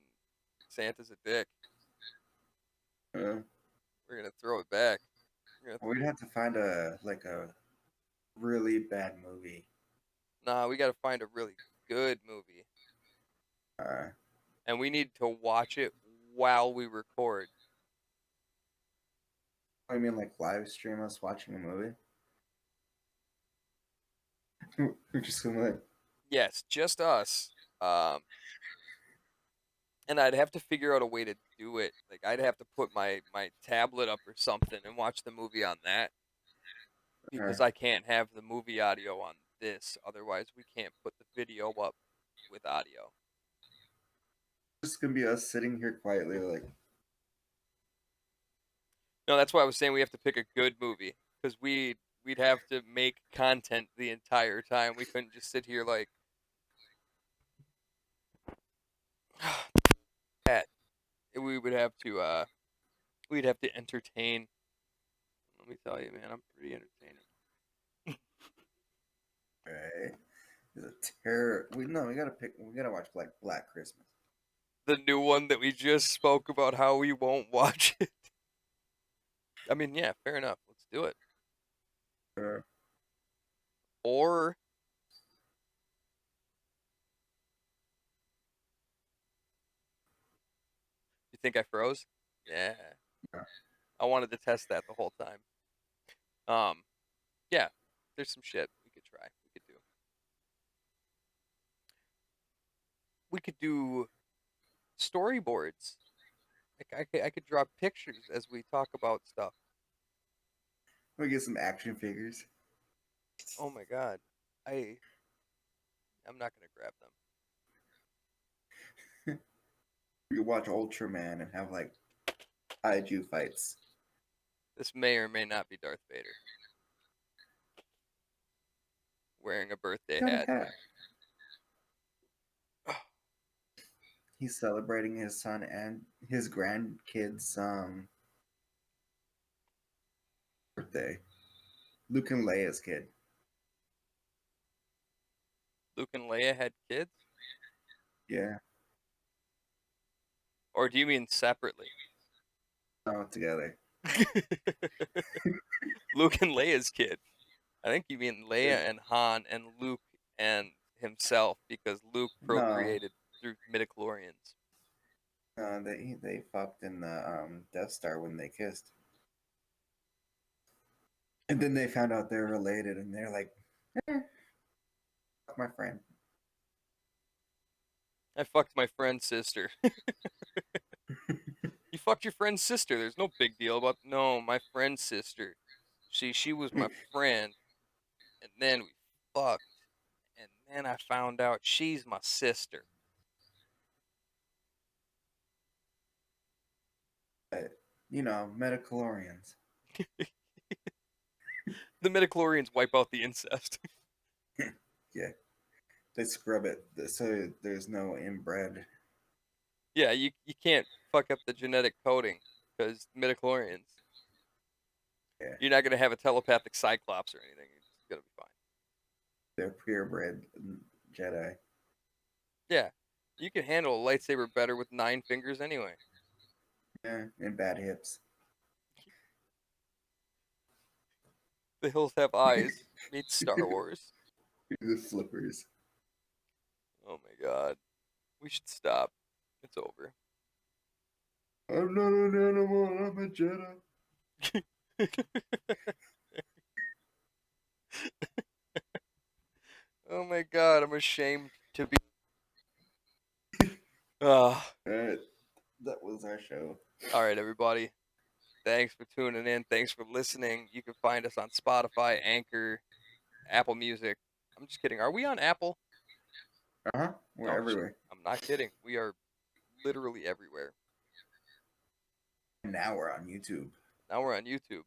Speaker 2: Santa's a dick.
Speaker 1: Uh,
Speaker 2: We're gonna throw it back. We're gonna
Speaker 1: we'd have to find a really bad movie.
Speaker 2: Nah, we gotta find a really good movie,
Speaker 1: Uh,
Speaker 2: and we need to watch it while we record.
Speaker 1: I mean, like live stream us watching a movie. We're just gonna like,
Speaker 2: Yes, just us. Um, and I'd have to figure out a way to do it. Like I'd have to put my tablet up or something and watch the movie on that because I can't have the movie audio on this. Otherwise, we can't put the video up with audio.
Speaker 1: just gonna be us sitting here quietly, like,
Speaker 2: No, that's why I was saying we have to pick a good movie because we'd have to make content the entire time. We couldn't just sit here like that. We would have to we'd have to entertain. Let me tell you, man, I'm pretty entertaining.
Speaker 1: right? It's a terror. We gotta pick. We gotta watch Black Christmas.
Speaker 2: The new one that we just spoke about how we won't watch it. I mean, yeah, fair enough. Let's do it.
Speaker 1: Uh,
Speaker 2: Or you think I froze? Yeah.
Speaker 1: yeah.
Speaker 2: I wanted to test that the whole time. Yeah. There's some shit we could try. We could do storyboards. Like I could draw pictures as we talk about stuff.
Speaker 1: We get some action figures.
Speaker 2: Oh my god. I I'm not gonna grab them.
Speaker 1: We could watch Ultraman and have like kaiju fights.
Speaker 2: This may or may not be Darth Vader wearing a birthday
Speaker 1: Got a
Speaker 2: hat.
Speaker 1: hat. He's celebrating his son and his grandkids' birthday. Luke and Leia's kid.
Speaker 2: Luke and Leia had kids?
Speaker 1: Yeah,
Speaker 2: Or do you mean separately?
Speaker 1: all together.
Speaker 2: Luke and Leia's kid. I think you mean Leia and Han and Luke and himself because Luke
Speaker 1: No,
Speaker 2: procreated through midichlorians.
Speaker 1: they fucked in the Death Star when they kissed, and then they found out they're related, and they're like, eh, fuck my friend.
Speaker 2: I fucked my friend's sister. You fucked your friend's sister. There's no big deal about no, my friend's sister. See, she was my friend, and then we fucked, and then I found out she's my sister.
Speaker 1: But, you know, metachlorians.
Speaker 2: The midichlorians wipe out the incest.
Speaker 1: Yeah, they scrub it so there's no inbred.
Speaker 2: Yeah, you can't fuck up the genetic coding because midichlorians.
Speaker 1: Yeah,
Speaker 2: You're not gonna have a telepathic cyclops or anything. It's gonna be fine.
Speaker 1: they're purebred Jedi.
Speaker 2: Yeah, you can handle a lightsaber better with 9 fingers anyway.
Speaker 1: Yeah, and bad hips.
Speaker 2: The hills have eyes. Meets Star Wars.
Speaker 1: The flippers.
Speaker 2: Oh my god, we should stop. It's over.
Speaker 1: I'm not an animal. I'm a Jedi.
Speaker 2: Oh my god, I'm ashamed to be. Ah,
Speaker 1: Alright, that was our show.
Speaker 2: all right, everybody. Thanks for tuning in. Thanks for listening. You can find us on Spotify, Anchor, Apple Music. I'm just kidding. Are we on Apple?
Speaker 1: We're
Speaker 2: No,
Speaker 1: everywhere.
Speaker 2: I'm not kidding. We are literally everywhere.
Speaker 1: Now we're on YouTube.
Speaker 2: Now we're on YouTube.